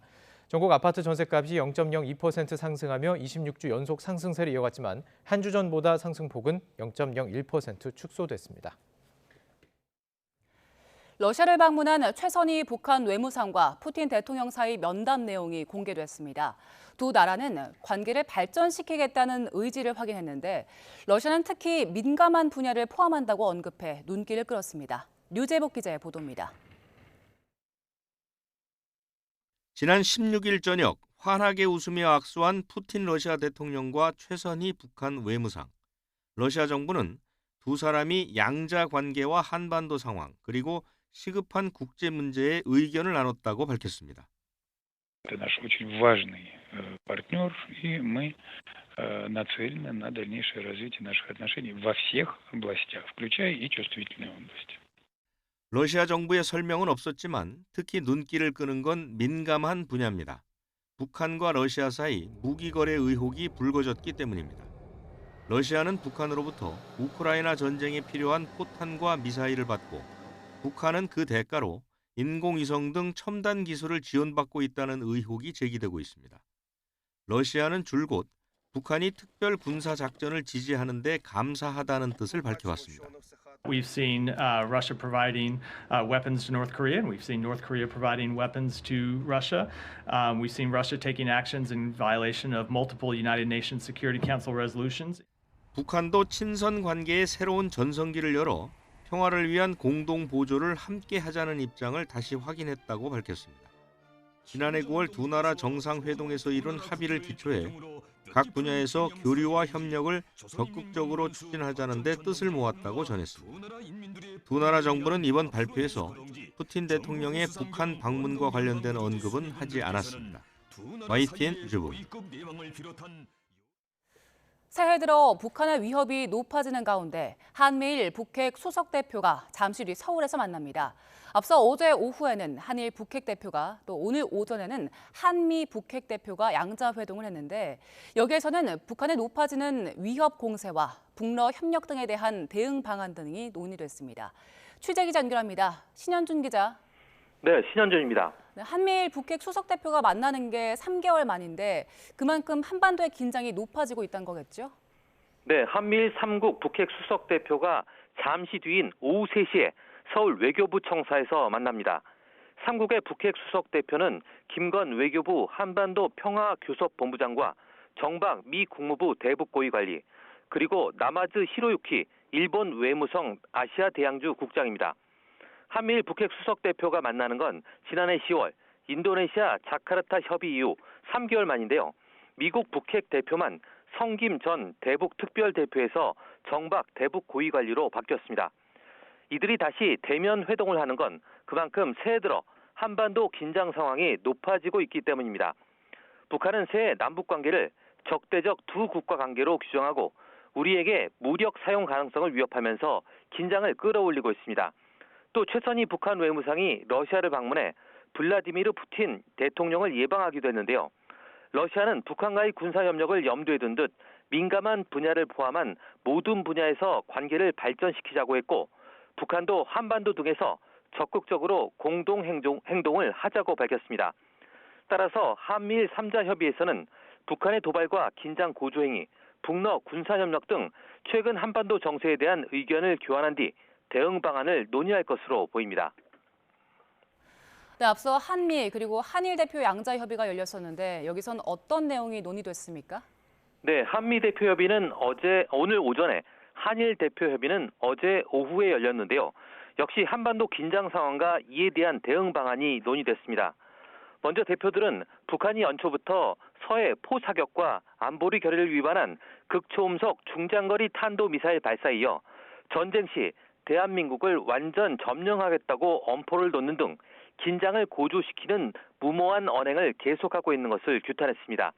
전국 아파트 전셋값이 0.02% 상승하며 26주 연속 상승세를 이어갔지만 한 주 전보다 상승폭은 0.01% 축소됐습니다. 러시아를 방문한 최선희 북한 외무상과 푸틴 대통령 사이 면담 내용이 공개됐습니다. 두 나라는 관계를 발전시키겠다는 의지를 확인했는데 러시아는 특히 민감한 분야를 포함한다고 언급해 눈길을 끌었습니다. 류재복 기자의 보도입니다. 지난 16일 저녁 환하게 웃으며 악수한 푸틴 러시아 대통령과 최선희 북한 외무상. 러시아 정부는 두 사람이 양자 관계와 한반도 상황 그리고 시급한 국제 문제에 의견을 나눴다고 밝혔습니다. Это наш очень важный партнер, и мы нацелены на дальнейшее развитие наших отношений во всех областях, включая и чувствительные области. 러시아 정부의 설명은 없었지만 특히 눈길을 끄는 건 민감한 분야입니다. 북한과 러시아 사이 무기 거래 의혹이 불거졌기 때문입니다. 러시아는 북한으로부터 우크라이나 전쟁에 필요한 포탄과 미사일을 받고 북한은 그 대가로 인공위성 등 첨단 기술을 지원받고 있다는 의혹이 제기되고 있습니다. 러시아는 줄곧 북한이 특별 군사 작전을 지지하는 데 감사하다는 뜻을 밝혀왔습니다. We've seen Russia providing weapons to North Korea, and we've seen North Korea providing weapons to Russia. We've seen Russia taking actions in violation of multiple United Nations Security Council resolutions. 북한도 친선 관계의 새로운 전성기를 열어 평화를 위한 공동 보조를 함께 하자는 입장을 다시 확인했다고 밝혔습니다. 지난해 9월 두 나라 정상회동에서 이룬 합의를 기초해 각 분야에서 교류와 협력을 적극적으로 추진하자는 데 뜻을 모았다고 전했습니다. 두 나라 정부는 이번 발표에서 푸틴 대통령의 북한 방문과 관련된 언급은 하지 않았습니다. YTN 유주부. 새해 들어 북한의 위협이 높아지는 가운데 한미일 북핵 수석 대표가 잠시 뒤 서울에서 만납니다. 앞서 어제 오후에는 한일 북핵 대표가 또 오늘 오전에는 한미 북핵 대표가 양자회동을 했는데 여기에서는 북한의 높아지는 위협 공세와 북러 협력 등에 대한 대응 방안 등이 논의됐습니다. 취재 기자 연결합니다. 신현준 기자. 네, 신현준입니다. 한미일 북핵 수석 대표가 만나는 게 3개월 만인데 그만큼 한반도의 긴장이 높아지고 있다는 거겠죠? 네, 한미일 3국 북핵 수석 대표가 잠시 뒤인 오후 3시에 서울 외교부 청사에서 만납니다. 3국의 북핵 수석 대표는 김건 외교부 한반도 평화교섭본부장과 정박 미 국무부 대북고위관리, 그리고 나마즈 히로유키 일본 외무성 아시아 대양주 국장입니다. 한미일 북핵 수석 대표가 만나는 건 지난해 10월 인도네시아 자카르타 협의 이후 3개월 만인데요. 미국 북핵 대표만 성김 전 대북 특별대표에서 정박 대북 고위관리로 바뀌었습니다. 이들이 다시 대면 회동을 하는 건 그만큼 새해 들어 한반도 긴장 상황이 높아지고 있기 때문입니다. 북한은 새해 남북 관계를 적대적 두 국가 관계로 규정하고 우리에게 무력 사용 가능성을 위협하면서 긴장을 끌어올리고 있습니다. 또 최선희 북한 외무상이 러시아를 방문해 블라디미르 푸틴 대통령을 예방하기도 했는데요. 러시아는 북한과의 군사협력을 염두에 둔 듯 민감한 분야를 포함한 모든 분야에서 관계를 발전시키자고 했고 북한도 한반도 등에서 적극적으로 공동 행동을 하자고 밝혔습니다. 따라서 한미일 3자 협의에서는 북한의 도발과 긴장 고조 행위, 북러 군사협력 등 최근 한반도 정세에 대한 의견을 교환한 뒤 대응 방안을 논의할 것으로 보입니다. 네, 앞서 한미 그리고 한일 대표 양자 협의가 열렸었는데 여기선 어떤 내용이 논의됐습니까? 네, 한미 대표 협의는 오늘 오전에, 한일 대표 협의는 어제 오후에 열렸는데요. 역시 한반도 긴장 상황과 이에 대한 대응 방안이 논의됐습니다. 먼저 대표들은 북한이 연초부터 서해 포사격과 안보리 결의를 위반한 극초음속 중장거리 탄도미사일 발사에 이어 전쟁 시 대한민국을 완전 점령하겠다고 엄포를 놓는 등 긴장을 고조시키는 무모한 언행을 계속하고 있는 것을 규탄했습니다.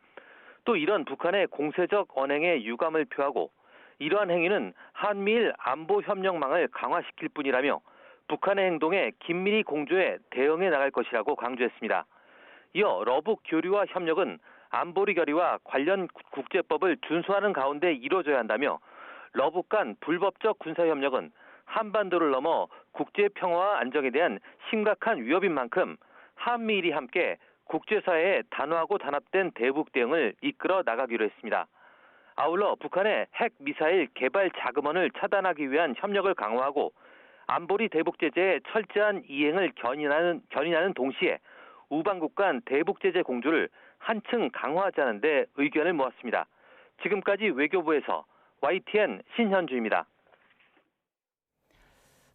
또 이런 북한의 공세적 언행에 유감을 표하고 이러한 행위는 한미일 안보 협력망을 강화시킬 뿐이라며 북한의 행동에 긴밀히 공조해 대응해 나갈 것이라고 강조했습니다. 이어 러북 교류와 협력은 안보리 결의와 관련 국제법을 준수하는 가운데 이루어져야 한다며 러북 간 불법적 군사협력은 한반도를 넘어 국제 평화와 안정에 대한 심각한 위협인 만큼 한미일이 함께 국제사회에 단호하고 단합된 대북 대응을 이끌어 나가기로 했습니다. 아울러 북한의 핵 미사일 개발 자금원을 차단하기 위한 협력을 강화하고 안보리 대북 제재의 철저한 이행을 견인하는 동시에 우방국 간 대북 제재 공조를 한층 강화하자는 데 의견을 모았습니다. 지금까지 외교부에서 YTN 신현주입니다.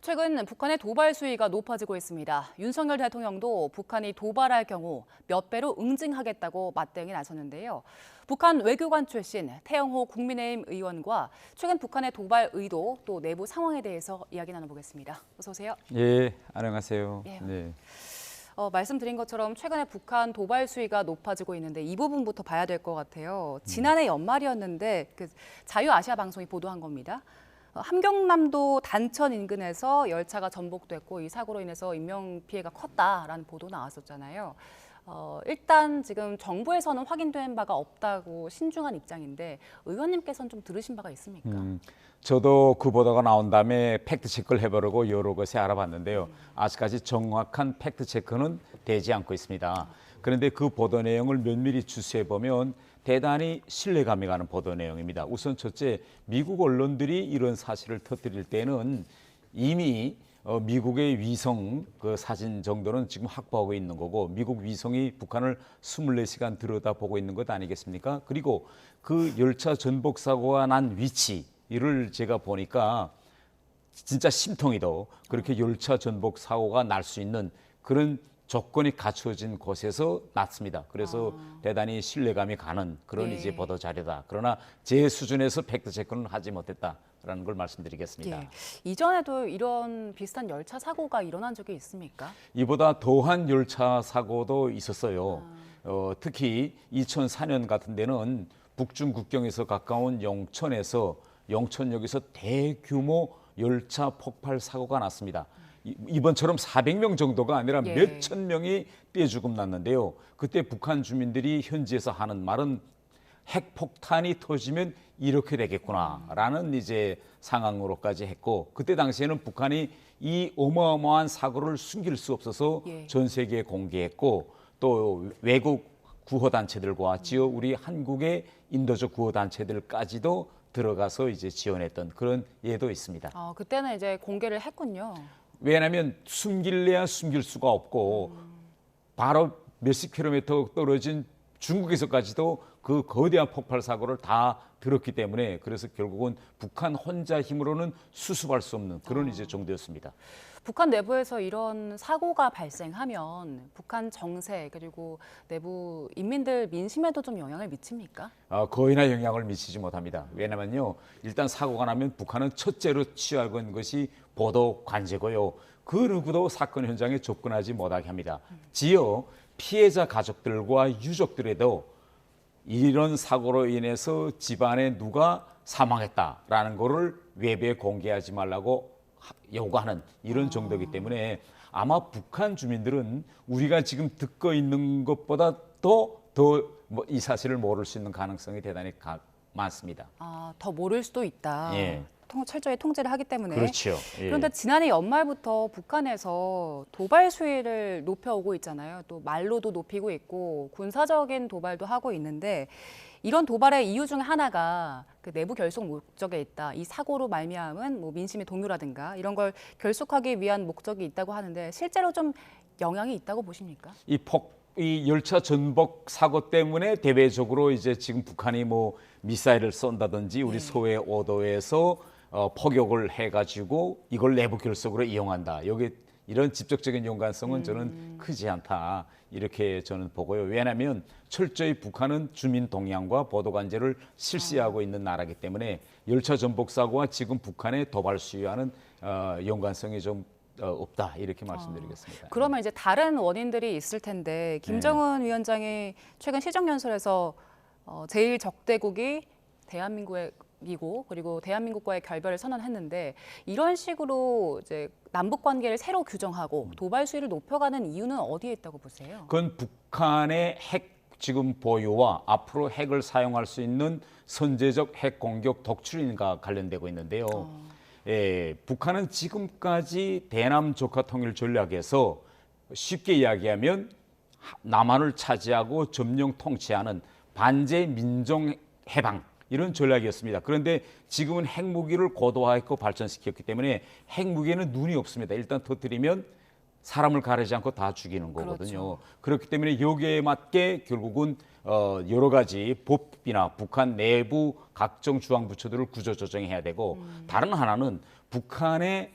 최근 북한의 도발 수위가 높아지고 있습니다. 윤석열 대통령도 북한이 도발할 경우 몇 배로 응징하겠다고 맞대응에 나섰는데요. 북한 외교관 출신 태영호 국민의힘 의원과 최근 북한의 도발 의도 또 내부 상황에 대해서 이야기 나눠보겠습니다. 어서 오세요. 예, 안녕하세요. 예. 네. 말씀드린 것처럼 최근에 북한 도발 수위가 높아지고 있는데 이 부분부터 봐야 될 것 같아요. 지난해 연말이었는데 그 자유아시아 방송이 보도한 겁니다. 함경남도 단천 인근에서 열차가 전복됐고 이 사고로 인해서 인명 피해가 컸다라는 보도 나왔었잖아요. 일단 지금 정부에서는 확인된 바가 없다고 신중한 입장인데 의원님께서는 좀 들으신 바가 있습니까? 저도 그 보도가 나온 다음에 팩트 체크를 해보려고 여러 곳에 알아봤는데요. 아직까지 정확한 팩트 체크는 되지 않고 있습니다. 그런데 그 보도 내용을 면밀히 주시해 보면 대단히 신뢰감이 가는 보도 내용입니다. 우선 첫째, 미국 언론들이 이런 사실을 터뜨릴 때는 이미 미국의 위성 그 사진 정도는 지금 확보하고 있는 거고 미국 위성이 북한을 24시간 들여다보고 있는 것 아니겠습니까? 그리고 그 열차 전복 사고가 난 위치를 제가 보니까 진짜 심통이도 그렇게 열차 전복 사고가 날 수 있는 그런 조건이 갖춰진 곳에서 났습니다. 그래서 대단히 신뢰감이 가는 그런 이제 보도 자료다. 그러나 제 수준에서 팩트 체크는 하지 못했다라는 걸 말씀드리겠습니다. 이전에도 이런 비슷한 열차 사고가 일어난 적이 있습니까? 이보다 더한 열차 사고도 있었어요. 특히 2004년 같은 데는 북중 국경에서 가까운 영천역에서 대규모 열차 폭발 사고가 났습니다. 이번처럼 400명 정도가 아니라 몇천 명이 떼죽음 났는데요. 그때 북한 주민들이 현지에서 하는 말은 핵폭탄이 터지면 이렇게 되겠구나라는 이제 상황으로까지 했고 그때 당시에는 북한이 이 어마어마한 사고를 숨길 수 없어서 전 세계에 공개했고 또 외국 구호단체들과 지어 우리 한국의 인도적 구호단체들까지도 들어가서 이제 지원했던 그런 예도 있습니다. 그때는 이제 공개를 했군요. 왜냐하면 숨길래야 숨길 수가 없고 바로 몇십 킬로미터 떨어진 중국에서까지도 그 거대한 폭발 사고를 다 들었기 때문에 그래서 결국은 북한 혼자 힘으로는 수습할 수 없는 그런 이제 정도였습니다. 북한 내부에서 이런 사고가 발생하면 북한 정세 그리고 내부 인민들 민심에도 좀 영향을 미칩니까? 거의나 영향을 미치지 못합니다. 왜냐면요, 일단 사고가 나면 북한은 첫째로 취하는 것이 보도 관제고요. 그 누구도 사건 현장에 접근하지 못하게 합니다. 지어 피해자 가족들과 유족들에도 이런 사고로 인해서 집안에 누가 사망했다라는 거를 외부에 공개하지 말라고 요구하는 이런 정도이기 때문에 아마 북한 주민들은 우리가 지금 듣고 있는 것보다 더 이 사실을 모를 수 있는 가능성이 대단히 많습니다. 더 모를 수도 있다. 예. 철저히 통제를 하기 때문에. 그렇죠. 예. 그런데 지난해 연말부터 북한에서 도발 수위를 높여오고 있잖아요. 또 말로도 높이고 있고 군사적인 도발도 하고 있는데 이런 도발의 이유 중 하나가 그 내부 결속 목적에 있다. 이 사고로 말미암은 뭐 민심의 동요라든가 이런 걸 결속하기 위한 목적이 있다고 하는데 실제로 좀 영향이 있다고 보십니까? 이 열차 전복 사고 때문에 대외적으로 이제 지금 북한이 뭐 미사일을 쏜다든지 우리 서해 5도에서 포격을 해가지고 이걸 내부 결속으로 이용한다. 여기 이런 직접적인 연관성은 저는 크지 않다. 이렇게 저는 보고요. 왜냐하면 철저히 북한은 주민 동향과 보도 관제를 실시하고 있는 나라이기 때문에 열차 전복 사고와 지금 북한의 도발 수위와는 연관성이 좀 없다 이렇게 말씀드리겠습니다. 그러면 이제 다른 원인들이 있을 텐데 김정은 위원장이 최근 시정연설에서 제일 적대국이 대한민국이고 그리고 대한민국과의 결별을 선언했는데 이런 식으로 이제 남북 관계를 새로 규정하고 도발 수위를 높여가는 이유는 어디에 있다고 보세요? 그건 북한의 핵 지금 보유와 앞으로 핵을 사용할 수 있는 선제적 핵 공격 독출인과 관련되고 있는데요. 북한은 지금까지 대남 조카 통일 전략에서 쉽게 이야기하면 남한을 차지하고 점령 통치하는 반제 민족 해방 이런 전략이었습니다. 그런데 지금은 핵무기를 고도화했고 발전시켰기 때문에 핵무기에는 눈이 없습니다. 일단 터뜨리면 사람을 가리지 않고 다 죽이는 거거든요. 그렇기 때문에 여기에 맞게 결국은 여러 가지 법이나 북한 내부 각종 중앙부처들을 구조조정해야 되고 다른 하나는 북한의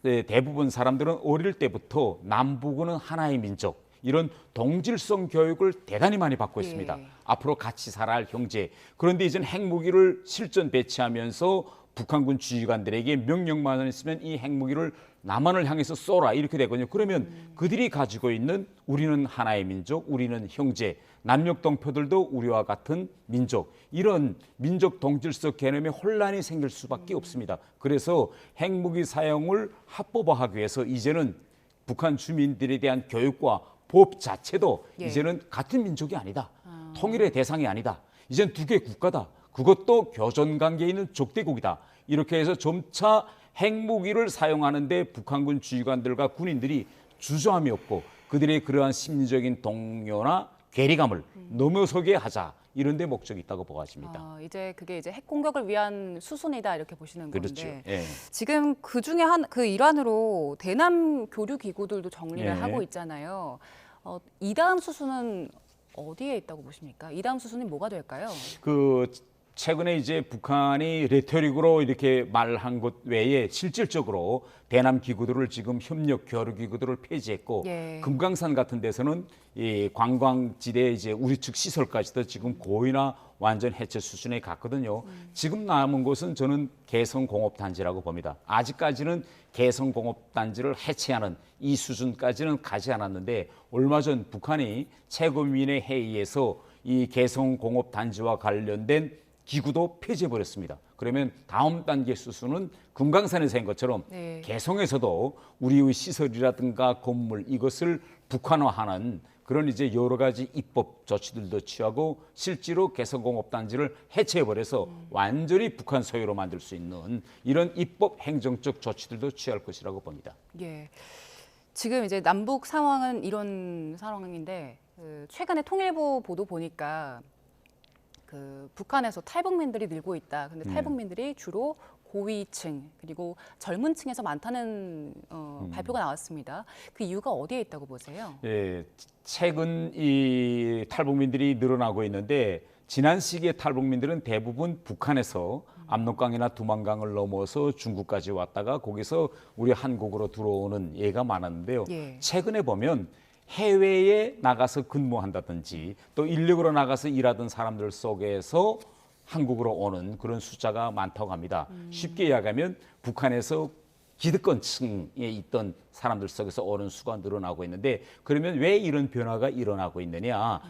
대부분 사람들은 어릴 때부터 남북은 하나의 민족 이런 동질성 교육을 대단히 많이 받고 있습니다. 앞으로 같이 살아야 할 형제. 그런데 이제는 핵무기를 실전 배치하면서 북한군 지휘관들에게 명령만 있으면 이 핵무기를 남한을 향해서 쏘라 이렇게 되거든요. 그러면 그들이 가지고 있는 우리는 하나의 민족, 우리는 형제, 남녘동포들도 우리와 같은 민족, 이런 민족 동질적 개념에 혼란이 생길 수밖에 없습니다. 그래서 핵무기 사용을 합법화하기 위해서 이제는 북한 주민들에 대한 교육과 법 자체도 이제는 같은 민족이 아니다. 통일의 대상이 아니다. 이제는 두 개 국가다. 그것도 교전관계에 있는 적대국이다. 이렇게 해서 점차 핵무기를 사용하는데 북한군 지휘관들과 군인들이 주저함이 없고 그들의 그러한 심리적인 동요나 괴리감을 넘어서게 하자. 이런 데 목적이 있다고 보아집니다. 이제 그게 이제 핵 공격을 위한 수순이다 이렇게 보시는 건데. 그렇죠. 예. 지금 그 중에 그 일환으로 대남 교류 기구들도 정리를 하고 있잖아요. 이 다음 수순은 어디에 있다고 보십니까? 이 다음 수순이 뭐가 될까요? 최근에 이제 북한이 레토릭으로 이렇게 말한 것 외에 실질적으로 대남 기구들을 지금 협력 교류 기구들을 폐지했고 금강산 같은 데서는 이 관광지대 이제 우리 측 시설까지도 지금 거의나 완전 해체 수준에 갔거든요. 지금 남은 곳은 저는 개성공업단지라고 봅니다. 아직까지는 개성공업단지를 해체하는 이 수준까지는 가지 않았는데 얼마 전 북한이 최고위원회 회의에서 이 개성공업단지와 관련된 기구도 폐지해버렸습니다. 그러면 다음 단계 수순은 금강산에서 한 것처럼 개성에서도 우리의 시설이라든가 건물 이것을 북한화하는 그런 이제 여러 가지 입법 조치들도 취하고 실제로 개성공업단지를 해체해버려서 완전히 북한 소유로 만들 수 있는 이런 입법 행정적 조치들도 취할 것이라고 봅니다. 예. 지금 이제 남북 상황은 이런 상황인데 최근에 통일부 보도 보니까 북한에서 탈북민들이 늘고 있다. 근데 탈북민들이 주로 고위층 그리고 젊은 층에서 많다는 발표가 나왔습니다. 그 이유가 어디에 있다고 보세요? 예, 최근 이 탈북민들이 늘어나고 있는데 지난 시기의 탈북민들은 대부분 북한에서 압록강이나 두만강을 넘어서 중국까지 왔다가 거기서 우리 한국으로 들어오는 예가 많았는데요. 최근에 보면 해외에 나가서 근무한다든지 또 인력으로 나가서 일하던 사람들 속에서 한국으로 오는 그런 숫자가 많다고 합니다. 쉽게 이야기하면 북한에서 기득권층에 있던 사람들 속에서 오는 수가 늘어나고 있는데 그러면 왜 이런 변화가 일어나고 있느냐.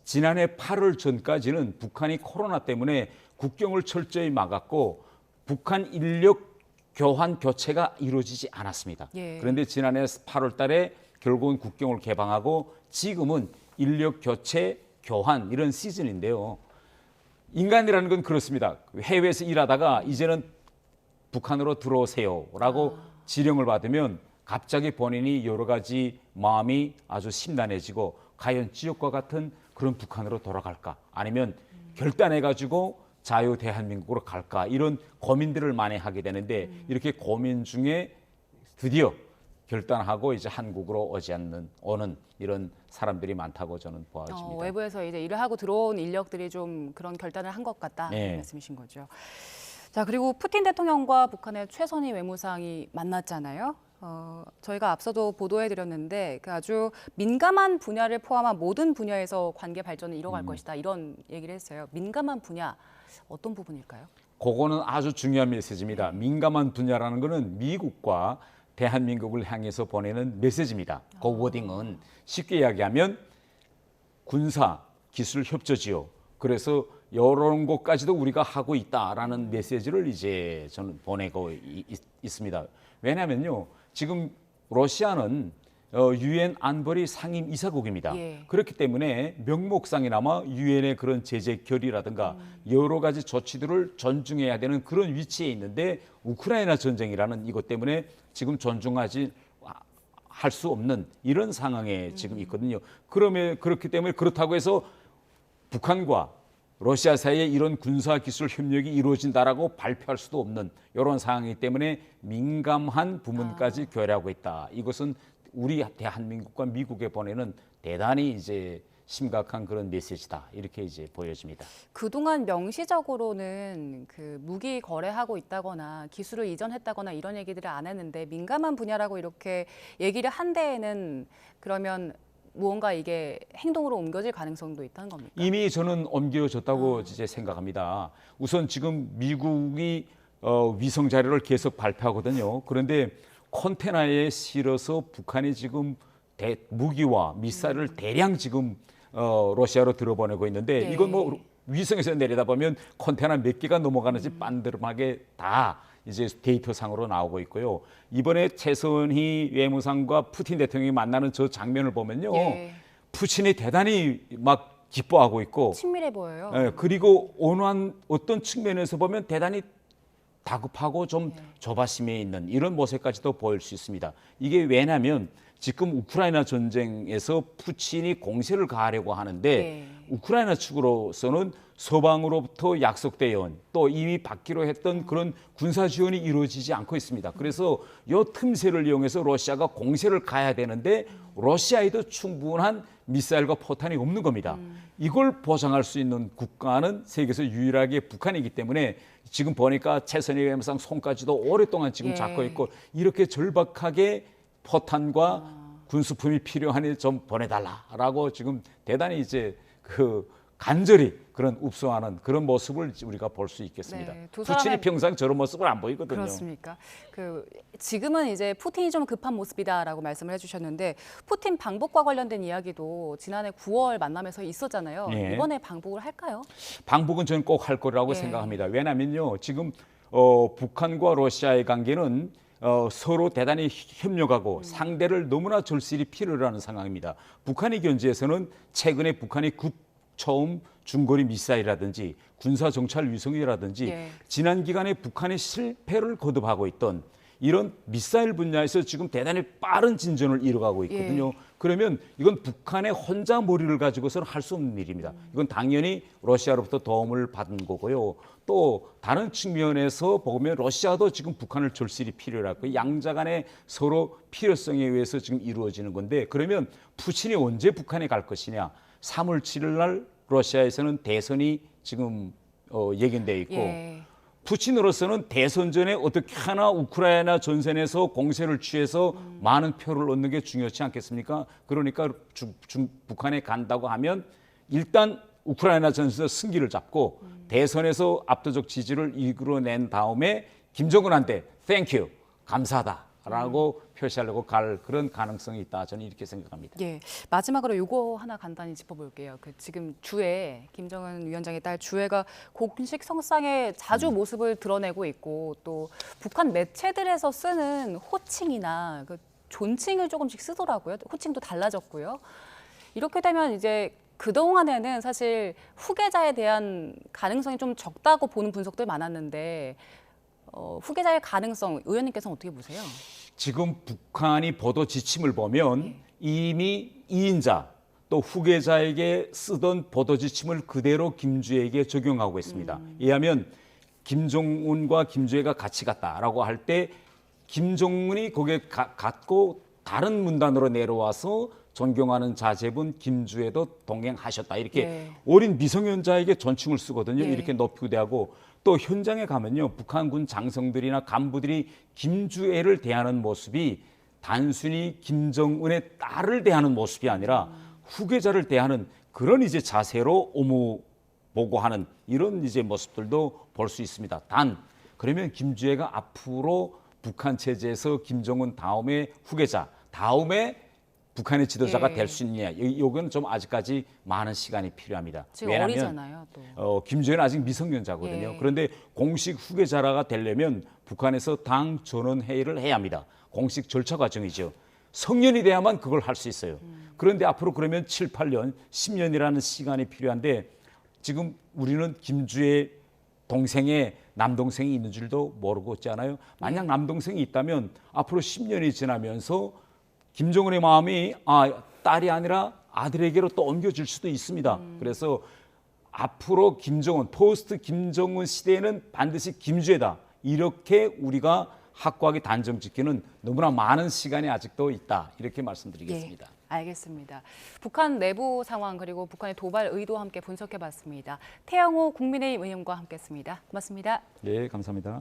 지난해 8월 전까지는 북한이 코로나 때문에 국경을 철저히 막았고 북한 인력 교환 교체가 이루어지지 않았습니다. 그런데 지난해 8월 달에 결국은 국경을 개방하고 지금은 인력 교체, 교환 이런 시즌인데요. 인간이라는 건 그렇습니다. 해외에서 일하다가 이제는 북한으로 들어오세요라고 지령을 받으면 갑자기 본인이 여러 가지 마음이 아주 심란해지고 과연 지옥과 같은 그런 북한으로 돌아갈까 아니면 결단해가지고 자유 대한민국으로 갈까 이런 고민들을 많이 하게 되는데 이렇게 고민 중에 드디어 결단하고 이제 한국으로 오는 이런 사람들이 많다고 저는 보아집니다. 외부에서 이제 일을 하고 들어온 인력들이 좀 그런 결단을 한 것 같다 이런 말씀이신 거죠. 자, 그리고 푸틴 대통령과 북한의 최선희 외무상이 만났잖아요. 저희가 앞서도 보도해드렸는데 아주 민감한 분야를 포함한 모든 분야에서 관계 발전을 이뤄갈 것이다 이런 얘기를 했어요. 민감한 분야 어떤 부분일까요? 그거는 아주 중요한 메시지입니다. 민감한 분야라는 거는 미국과 대한민국을 향해서 보내는 메시지입니다. 그 워딩은 쉽게 이야기하면 군사, 기술 협조지요. 그래서 이런 것까지도 우리가 하고 있다라는 메시지를 이제 저는 보내고 있습니다. 왜냐하면요, 지금 러시아는 유엔 안보리 상임 이사국입니다. 그렇기 때문에 명목상이나마 유엔의 그런 제재 결의라든가 여러 가지 조치들을 존중해야 되는 그런 위치에 있는데 우크라이나 전쟁이라는 이것 때문에 지금 존중하지 할 수 없는 이런 상황에 지금 있거든요. 그렇기 때문에 그렇다고 해서 북한과 러시아 사이에 이런 군사기술 협력이 이루어진다라고 발표할 수도 없는 이런 상황이기 때문에 민감한 부분까지 교류하고 있다. 이것은 우리 대한민국과 미국에 보내는 대단히 이제 심각한 그런 메시지다. 이렇게 이제 보여집니다. 그동안 명시적으로는 무기 거래하고 있다거나 기술을 이전했다거나 이런 얘기들을 안 했는데 민감한 분야라고 이렇게 얘기를 한 데에는 그러면 무언가 이게 행동으로 옮겨질 가능성도 있다는 겁니까? 이미 저는 옮겨졌다고 이제 생각합니다. 우선 지금 미국이 위성 자료를 계속 발표하거든요. 그런데 컨테이너에 실어서 북한이 지금 무기와 미사일을 대량 지금 러시아로 들어보내고 있는데 네. 이건 뭐 위성에서 내려다보면 컨테이너 몇 개가 넘어가는지 빤드름하게 다 이제 데이터상으로 나오고 있고요. 이번에 최선희 외무상과 푸틴 대통령이 만나는 저 장면을 보면요. 예. 푸틴이 대단히 막 기뻐하고 있고 친밀해 보여요. 예, 그리고 어떤 측면에서 보면 대단히 다급하고 좀 조바심에 있는 이런 모습까지도 보일 수 있습니다. 이게 왜냐하면 지금 우크라이나 전쟁에서 푸틴이 공세를 가하려고 하는데 우크라이나 측으로서는 서방으로부터 약속되어 또 이미 받기로 했던 그런 군사 지원이 이루어지지 않고 있습니다. 그래서 이 틈새를 이용해서 러시아가 공세를 가야 되는데 러시아에도 충분한 미사일과 포탄이 없는 겁니다. 이걸 보장할 수 있는 국가는 세계에서 유일하게 북한이기 때문에 지금 보니까 최선희 외무상 손까지도 오랫동안 지금 잡고 있고 이렇게 절박하게 포탄과 군수품이 필요하니 좀 보내달라라고 지금 대단히 이제 간절히 그런 읍소하는 그런 모습을 우리가 볼 수 있겠습니다. 네, 푸틴이 평상 저런 모습을 안 보이거든요. 그렇습니까? 지금은 이제 푸틴이 좀 급한 모습이다라고 말씀을 해주셨는데 푸틴 방북과 관련된 이야기도 지난해 9월 만남에서 있었잖아요. 예. 이번에 방북을 할까요? 방북은 저는 꼭 할 거라고 생각합니다. 왜냐하면요, 지금 북한과 러시아의 관계는 서로 대단히 협력하고 상대를 너무나 절실히 필요로 하는 상황입니다. 북한의 견지에서는 최근에 북한이 처음 중거리 미사일이라든지 군사 정찰 위성이라든지 지난 기간에 북한이 실패를 거듭하고 있던 이런 미사일 분야에서 지금 대단히 빠른 진전을 이뤄가고 있거든요. 그러면 이건 북한의 혼자 머리를 가지고서는 할 수 없는 일입니다. 이건 당연히 러시아로부터 도움을 받은 거고요. 또 다른 측면에서 보면 러시아도 지금 북한을 절실히 필요로 하고 양자 간의 서로 필요성에 의해서 지금 이루어지는 건데 그러면 푸틴이 언제 북한에 갈 것이냐. 3월 7일 날 러시아에서는 대선이 지금 예견되어 있고 푸틴으로서는 대선 전에 어떻게 하나 우크라이나 전선에서 공세를 취해서 많은 표를 얻는 게 중요하지 않겠습니까? 그러니까 북한에 간다고 하면 일단 우크라이나 전선에서 승기를 잡고 대선에서 압도적 지지를 이끌어낸 다음에 김정은한테 땡큐 감사하다라고 표시하려고 갈 그런 가능성이 있다. 저는 이렇게 생각합니다. 예, 마지막으로 요거 하나 간단히 짚어볼게요. 지금 주에 김정은 위원장의 딸 주애가 공식 성상에 자주 모습을 드러내고 있고 또 북한 매체들에서 쓰는 호칭이나 존칭을 조금씩 쓰더라고요. 호칭도 달라졌고요. 이렇게 되면 이제 그동안에는 사실 후계자에 대한 가능성이 좀 적다고 보는 분석들 많았는데 후계자의 가능성 의원님께서는 어떻게 보세요? 지금 북한이 보도 지침을 보면 이미 2인자 또 후계자에게 쓰던 보도 지침을 그대로 김주애에게 적용하고 있습니다. 이하면 김정은과 김주애가 같이 갔다라고 할 때 김정은이 거기에 갔고 다른 문단으로 내려와서 존경하는 자제분 김주애도 동행하셨다. 이렇게 어린 미성년자에게 존칭을 쓰거든요. 이렇게 높이고 대하고 또 현장에 가면요. 북한군 장성들이나 간부들이 김주애를 대하는 모습이 단순히 김정은의 딸을 대하는 모습이 아니라 후계자를 대하는 그런 이제 자세로 오무보고하는 이런 이제 모습들도 볼 수 있습니다. 단 그러면 김주애가 앞으로 북한 체제에서 김정은 다음에 후계자 다음에 북한의 지도자가 될 수 있느냐. 이건 좀 아직까지 많은 시간이 필요합니다. 지금 왜냐하면 어리잖아요. 또. 김주애는 아직 미성년자거든요. 그런데 공식 후계자가 되려면 북한에서 당 전원 회의를 해야 합니다. 공식 절차 과정이죠. 성년이 돼야만 그걸 할 수 있어요. 그런데 앞으로 그러면 7, 8년, 10년이라는 시간이 필요한데 지금 우리는 김주애 동생의 남동생이 있는 줄도 모르고 있잖아요. 만약 남동생이 있다면 앞으로 10년이 지나면서 김정은의 마음이 딸이 아니라 아들에게로 또 옮겨질 수도 있습니다. 그래서 앞으로 김정은, 포스트 김정은 시대에는 반드시 김주애다. 이렇게 우리가 확고하게 단정 짓기는 너무나 많은 시간이 아직도 있다. 이렇게 말씀드리겠습니다. 알겠습니다. 북한 내부 상황 그리고 북한의 도발 의도와 함께 분석해봤습니다. 태영호 국민의힘 의원과 함께했습니다. 고맙습니다. 네, 감사합니다.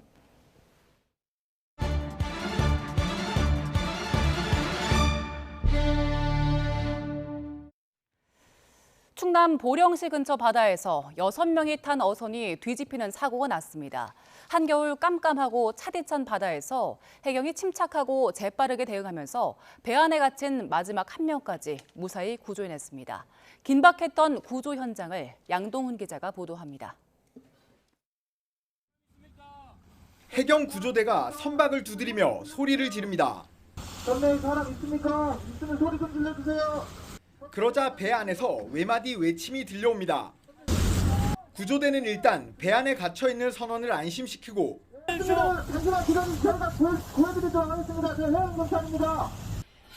충남 충남 보령시 근처 바다에서 6명이 탄 어선이 뒤집히는 사고가 났습니다. 한겨울 깜깜하고 차디찬 바다에서 해경이 침착하고 재빠르게 대응하면서 배 안에 갇힌 마지막 1명까지 무사히 구조해냈습니다. 긴박했던 구조 현장을 양동훈 기자가 보도합니다. 해경 구조대가 선박을 두드리며 소리를 지릅니다. 전내에 사람 있습니까? 있으면 소리 좀 질러주세요. 그러자 배 안에서 외마디 외침이 들려옵니다. 구조대는 일단 배 안에 갇혀있는 선원을 안심시키고 잠시만 기다리세요. 저희가 구해드리도록 하겠습니다. 저 해양경찰입니다.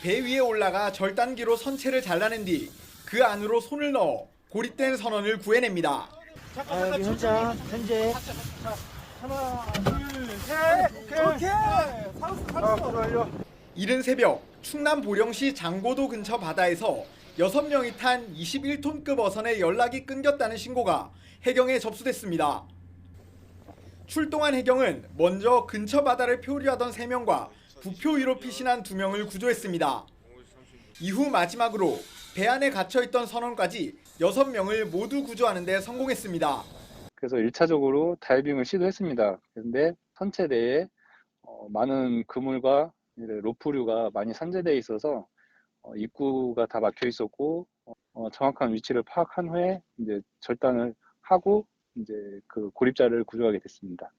배 위에 올라가 절단기로 선체를 잘라낸 뒤 그 안으로 손을 넣어 고립된 선원을 구해냅니다. 여기 현재 하나, 둘, 셋, 오케이. 이른 새벽 충남 보령시 장고도 근처 바다에서 6명이 탄 21톤급 어선의 연락이 끊겼다는 신고가 해경에 접수됐습니다. 출동한 해경은 먼저 근처 바다를 표류하던 3명과 부표 위로 피신한 2명을 구조했습니다. 이후 마지막으로 배 안에 갇혀있던 선원까지 6명을 모두 구조하는 데 성공했습니다. 그래서 1차적으로 다이빙을 시도했습니다. 그런데 선체 내에 많은 그물과 로프류가 많이 산재되어 있어서 입구가 다 막혀 있었고 정확한 위치를 파악한 후에 이제 절단을 하고 이제 그 고립자를 구조하게 됐습니다.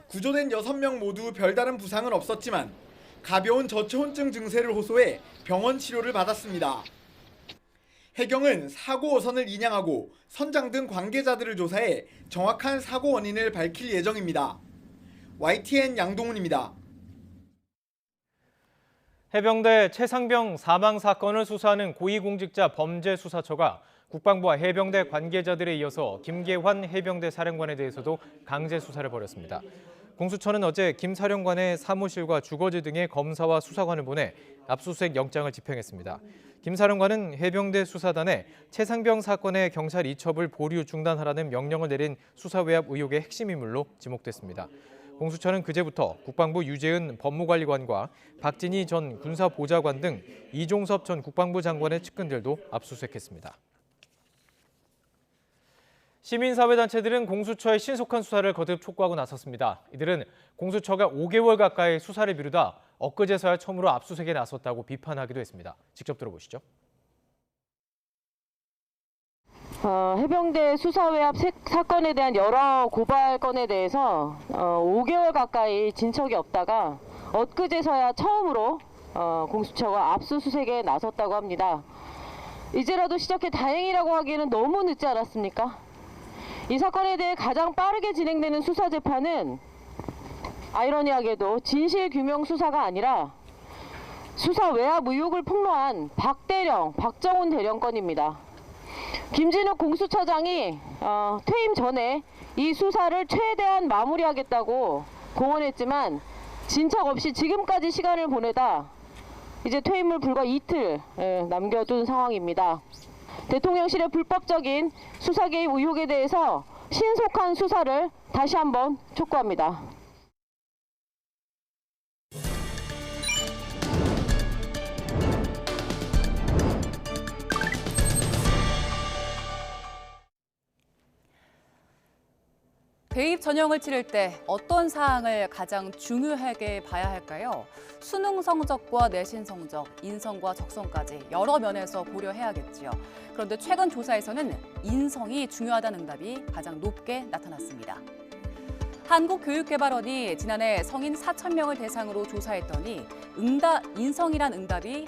구조된 6명 모두 별다른 부상은 없었지만 가벼운 저체온증 증세를 호소해 병원 치료를 받았습니다. 해경은 사고 어선을 인양하고 선장 등 관계자들을 조사해 정확한 사고 원인을 밝힐 예정입니다. YTN 양동훈입니다. 해병대 최상병 사망 사건을 수사하는 고위공직자 범죄수사처가 국방부와 해병대 관계자들에 이어서 김계환 해병대 사령관에 대해서도 강제 수사를 벌였습니다. 공수처는 어제 김 사령관의 사무실과 주거지 등에 검사와 수사관을 보내 압수수색 영장을 집행했습니다. 김 사령관은 해병대 수사단에 최상병 사건의 경찰 이첩을 보류 중단하라는 명령을 내린 수사 외압 의혹의 핵심 인물로 지목됐습니다. 공수처는 그제부터 국방부 유재은 법무관리관과 박진희 전 군사보좌관 등 이종섭 전 국방부 장관의 측근들도 압수수색했습니다. 시민사회단체들은 공수처의 신속한 수사를 거듭 촉구하고 나섰습니다. 이들은 공수처가 5개월 가까이 수사를 미루다 엊그제서야 처음으로 압수수색에 나섰다고 비판하기도 했습니다. 직접 들어보시죠. 해병대 수사외압 사건에 대한 여러 고발 건에 대해서 5개월 가까이 진척이 없다가 엊그제서야 처음으로 공수처가 압수수색에 나섰다고 합니다. 이제라도 시작해 다행이라고 하기에는 너무 늦지 않았습니까? 이 사건에 대해 가장 빠르게 진행되는 수사 재판은 아이러니하게도 진실규명 수사가 아니라 수사 외압 의혹을 폭로한 박대령, 박정훈 대령 건입니다. 김진욱 공수처장이 퇴임 전에 이 수사를 최대한 마무리하겠다고 공언했지만 진척 없이 지금까지 시간을 보내다 이제 퇴임을 불과 이틀 남겨둔 상황입니다. 대통령실의 불법적인 수사 개입 의혹에 대해서 신속한 수사를 다시 한번 촉구합니다. 대입 전형을 치를 때 어떤 사항을 가장 중요하게 봐야 할까요? 수능 성적과 내신 성적, 인성과 적성까지 여러 면에서 고려해야겠지요. 그런데 최근 조사에서는 인성이 중요하다는 응답이 가장 높게 나타났습니다. 한국교육개발원이 지난해 성인 4,000명을 대상으로 조사했더니 인성이란 응답이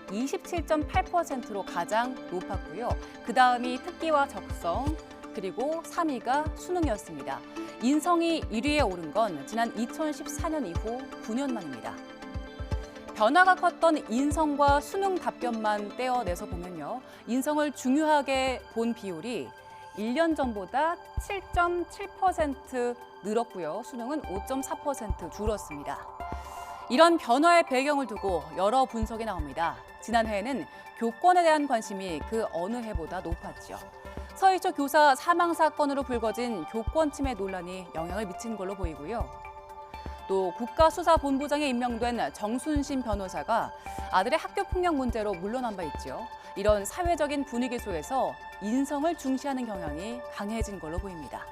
27.8%로 가장 높았고요. 그다음이 특기와 적성, 그리고 3위가 수능이었습니다. 인성이 1위에 오른 건 지난 2014년 이후 9년 만입니다. 변화가 컸던 인성과 수능 답변만 떼어내서 보면요. 인성을 중요하게 본 비율이 1년 전보다 7.7% 늘었고요. 수능은 5.4% 줄었습니다. 이런 변화의 배경을 두고 여러 분석이 나옵니다. 지난해에는 교권에 대한 관심이 그 어느 해보다 높았죠. 서희초 교사 사망 사건으로 불거진 교권 침해 논란이 영향을 미친 걸로 보이고요. 또 국가수사본부장에 임명된 정순신 변호사가 아들의 학교폭력 문제로 물러난 바 있죠. 이런 사회적인 분위기 속에서 인성을 중시하는 경향이 강해진 걸로 보입니다.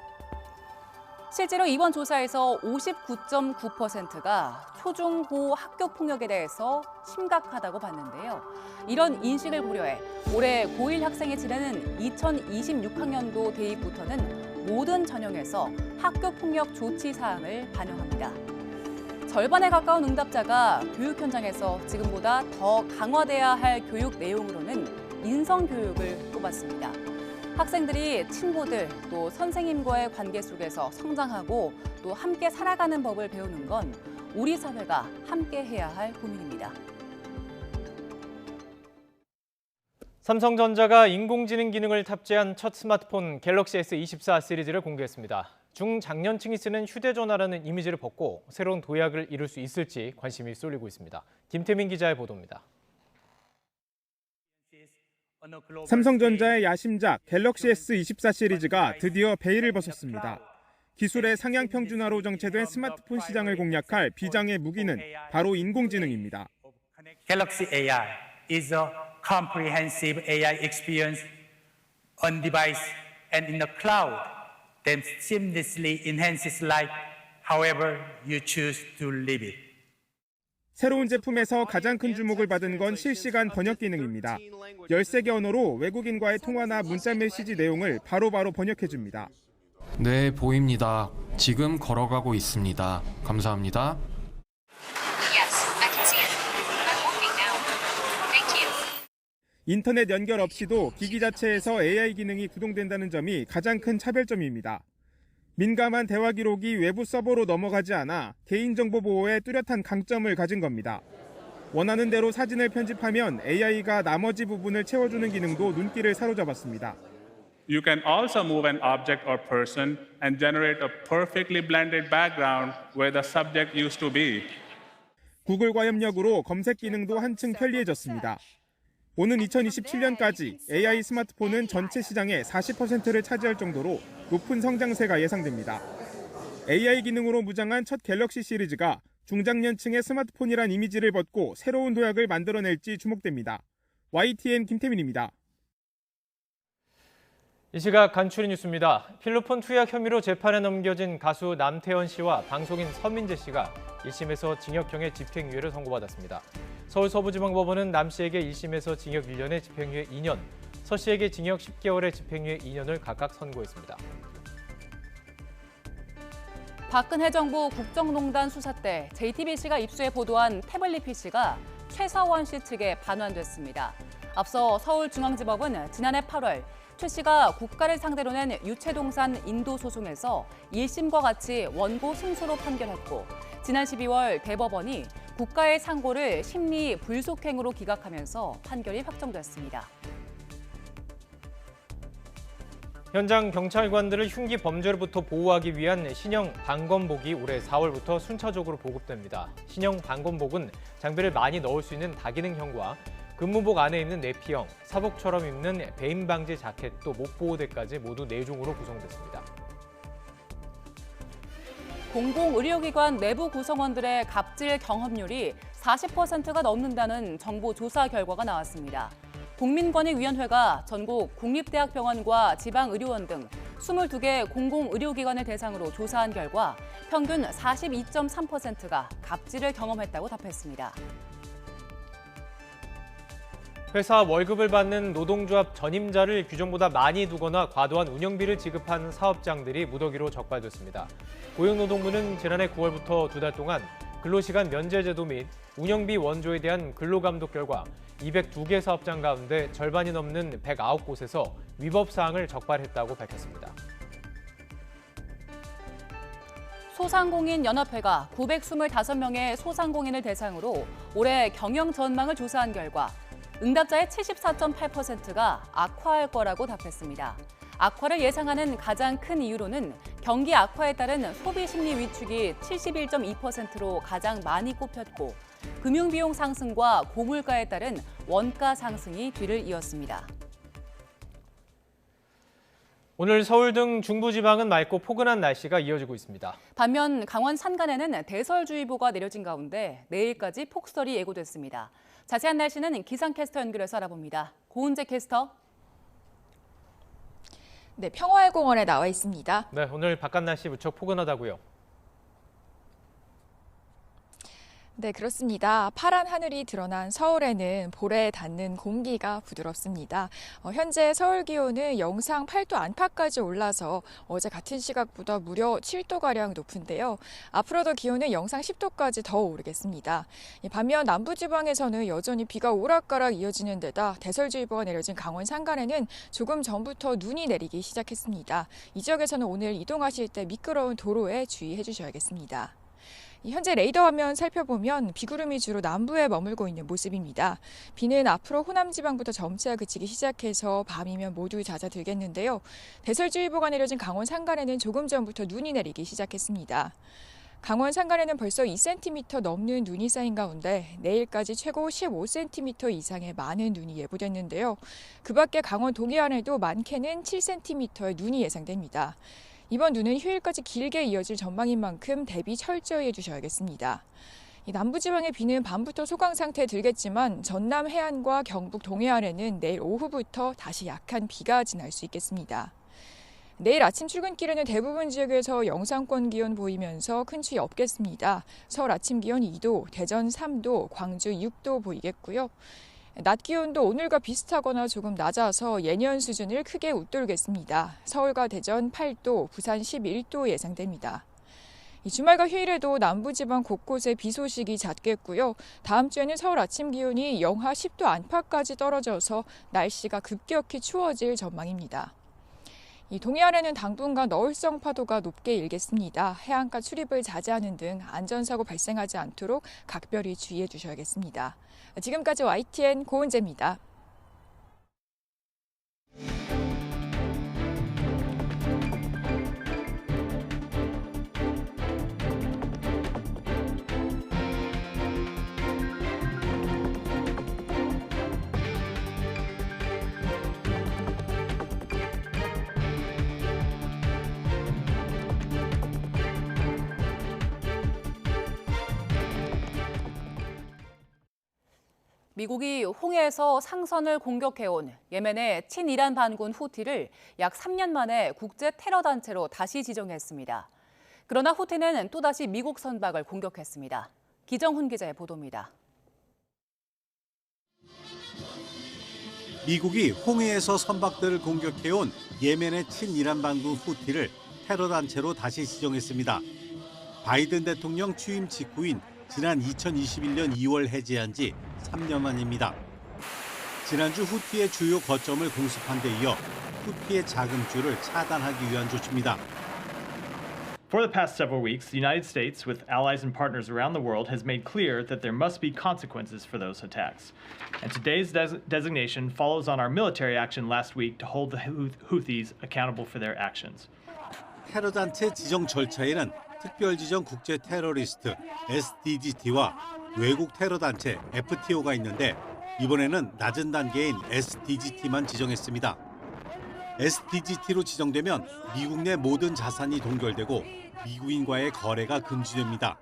실제로 이번 조사에서 59.9%가 초중고 학교폭력에 대해서 심각하다고 봤는데요. 이런 인식을 고려해 올해 고1 학생이 지내는 2026학년도 대입부터는 모든 전형에서 학교폭력 조치 사항을 반영합니다. 절반에 가까운 응답자가 교육 현장에서 지금보다 더 강화돼야 할 교육 내용으로는 인성교육을 꼽았습니다. 학생들이 친구들 또 선생님과의 관계 속에서 성장하고 또 함께 살아가는 법을 배우는 건 우리 사회가 함께 해야 할 고민입니다. 삼성전자가 인공지능 기능을 탑재한 첫 스마트폰 갤럭시 S24 시리즈를 공개했습니다. 중장년층이 쓰는 휴대전화라는 이미지를 벗고 새로운 도약을 이룰 수 있을지 관심이 쏠리고 있습니다. 김태민 기자의 보도입니다. 삼성전자의 야심작 갤럭시 S24 시리즈가 드디어 베일을 벗었습니다. 기술의 상향 평준화로 정체된 스마트폰 시장을 공략할 비장의 무기는 바로 인공지능입니다. Galaxy AI is a comprehensive AI experience on device and in the cloud that seamlessly enhances life however you choose to live it. 새로운 제품에서 가장 큰 주목을 받은 건 실시간 번역 기능입니다. 13개 언어로 외국인과의 통화나 문자 메시지 내용을 바로바로 번역해줍니다. 네, 보입니다. 지금 걸어가고 있습니다. 감사합니다. 인터넷 연결 없이도 기기 자체에서 AI 기능이 구동된다는 점이 가장 큰 차별점입니다. 민감한 대화 기록이 외부 서버로 넘어가지 않아 개인정보 보호에 뚜렷한 강점을 가진 겁니다. 원하는 대로 사진을 편집하면 AI가 나머지 부분을 채워주는 기능도 눈길을 사로잡았습니다. You can also move an object or person and generate a perfectly blended background where the subject used to be. 구글과 협력으로 검색 기능도 한층 편리해졌습니다. 오는 2027년까지 AI 스마트폰은 전체 시장의 40%를 차지할 정도로 높은 성장세가 예상됩니다. AI 기능으로 무장한 첫 갤럭시 시리즈가 중장년층의 스마트폰이란 이미지를 벗고 새로운 도약을 만들어낼지 주목됩니다. YTN 김태민입니다. 이 시각 간추린 뉴스입니다. 필로폰 투약 혐의로 재판에 넘겨진 가수 남태현 씨와 방송인 서민재 씨가 1심에서 징역형의 집행유예를 선고받았습니다. 서울 서부지방법원은 남 씨에게 1심에서 징역 1년에 집행유예 2년, 서 씨에게 징역 10개월에 집행유예 2년을 각각 선고했습니다. 박근혜 정부 국정농단 수사 때 JTBC가 입수해 보도한 태블릿 PC가 최서원 씨 측에 반환됐습니다. 앞서 서울중앙지법은 지난해 8월 최 씨가 국가를 상대로 낸 유체동산 인도 소송에서 1심과 같이 원고 승소로 판결했고 지난 12월 대법원이 국가의 상고를 심리 불속행으로 기각하면서 판결이 확정됐습니다. 현장 경찰관들을 흉기 범죄로부터 보호하기 위한 신형 방검복이 올해 4월부터 순차적으로 보급됩니다. 신형 방검복은 장비를 많이 넣을 수 있는 다기능형과 근무복 안에 입는 내피형, 사복처럼 입는 배임 방지 자켓 또 목보호대까지 모두 4종으로 구성됐습니다. 공공의료기관 내부 구성원들의 갑질 경험률이 40%가 넘는다는 정부 조사 결과가 나왔습니다. 국민권익위원회가 전국 국립대학병원과 지방의료원 등 22개 공공의료기관을 대상으로 조사한 결과 평균 42.3%가 갑질을 경험했다고 답했습니다. 회사 월급을 받는 노동조합 전임자를 규정보다 많이 두거나 과도한 운영비를 지급한 사업장들이 무더기로 적발됐습니다. 고용노동부는 지난해 9월부터 2달 동안 근로시간 면제제도 및 운영비 원조에 대한 근로감독 결과 202개 사업장 가운데 절반이 넘는 109곳에서 위법 사항을 적발했다고 밝혔습니다. 소상공인연합회가 925명의 소상공인을 대상으로 올해 경영 전망을 조사한 결과 응답자의 74.8%가 악화할 거라고 답했습니다. 악화를 예상하는 가장 큰 이유로는 경기 악화에 따른 소비 심리 위축이 71.2%로 가장 많이 꼽혔고 금융비용 상승과 고물가에 따른 원가 상승이 뒤를 이었습니다. 오늘 서울 등 중부지방은 맑고 포근한 날씨가 이어지고 있습니다. 반면 강원 산간에는 대설주의보가 내려진 가운데 내일까지 폭설이 예고됐습니다. 자세한 날씨는 기상캐스터 연결해서 알아봅니다. 고은재 캐스터. 네, 평화의 공원에 나와 있습니다. 네, 오늘 바깥 날씨 무척 포근하다고요. 네, 그렇습니다. 파란 하늘이 드러난 서울에는 볼에 닿는 공기가 부드럽습니다. 현재 서울 기온은 영상 8도 안팎까지 올라서 어제 같은 시각보다 무려 7도가량 높은데요. 앞으로도 기온은 영상 10도까지 더 오르겠습니다. 반면 남부지방에서는 여전히 비가 오락가락 이어지는 데다 대설주의보가 내려진 강원 산간에는 조금 전부터 눈이 내리기 시작했습니다. 이 지역에서는 오늘 이동하실 때 미끄러운 도로에 주의해 주셔야겠습니다. 현재 레이더 화면 살펴보면 비구름이 주로 남부에 머물고 있는 모습입니다. 비는 앞으로 호남 지방부터 점차 그치기 시작해서 밤이면 모두 잦아들겠는데요. 대설주의보가 내려진 강원 산간에는 조금 전부터 눈이 내리기 시작했습니다. 강원 산간에는 벌써 2cm 넘는 눈이 쌓인 가운데 내일까지 최고 15cm 이상의 많은 눈이 예보됐는데요. 그 밖에 강원 동해안에도 많게는 7cm의 눈이 예상됩니다. 이번 눈은 휴일까지 길게 이어질 전망인 만큼 대비 철저히 해주셔야겠습니다. 남부지방의 비는 밤부터 소강 상태에 들겠지만 전남 해안과 경북 동해안에는 내일 오후부터 다시 약한 비가 지날 수 있겠습니다. 내일 아침 출근길에는 대부분 지역에서 영상권 기온 보이면서 큰 추위 없겠습니다. 서울 아침 기온 2도, 대전 3도, 광주 6도 보이겠고요. 낮 기온도 오늘과 비슷하거나 조금 낮아서 예년 수준을 크게 웃돌겠습니다. 서울과 대전 8도, 부산 11도 예상됩니다. 주말과 휴일에도 남부지방 곳곳에 비 소식이 잦겠고요. 다음 주에는 서울 아침 기온이 영하 10도 안팎까지 떨어져서 날씨가 급격히 추워질 전망입니다. 동해안에는 당분간 너울성 파도가 높게 일겠습니다. 해안가 출입을 자제하는 등 안전사고 발생하지 않도록 각별히 주의해 주셔야겠습니다. 지금까지 YTN 고은재입니다. 미국이 홍해에서 상선을 공격해온 예멘의 친이란 반군 후티를 약 3년 만에 국제 테러 단체로 다시 지정했습니다. 그러나 후티는 또다시 미국 선박을 공격했습니다. 기정훈 기자의 보도입니다. 미국이 홍해에서 선박들을 공격해온 예멘의 친이란 반군 후티를 테러 단체로 다시 지정했습니다. 바이든 대통령 취임 직후인 지난 2021년 2월 해제한 지 3년 만입니다. 지난주 후티의 주요 거점을 공습한 데 이어 후티의 자금줄을 차단하기 위한 조치입니다. For the past several weeks, the United States, with allies and partners around the world, has made clear that there must be consequences for those attacks. And today's designation follows on our military action last week to hold the Houthis accountable for their actions. 테러 단체 지정 절차에는 특별지정 국제 테러리스트 SDGT와 외국 테러 단체 FTO가 있는데 이번에는 낮은 단계인 SDGT만 지정했습니다. SDGT로 지정되면 미국 내 모든 자산이 동결되고 미국인과의 거래가 금지됩니다.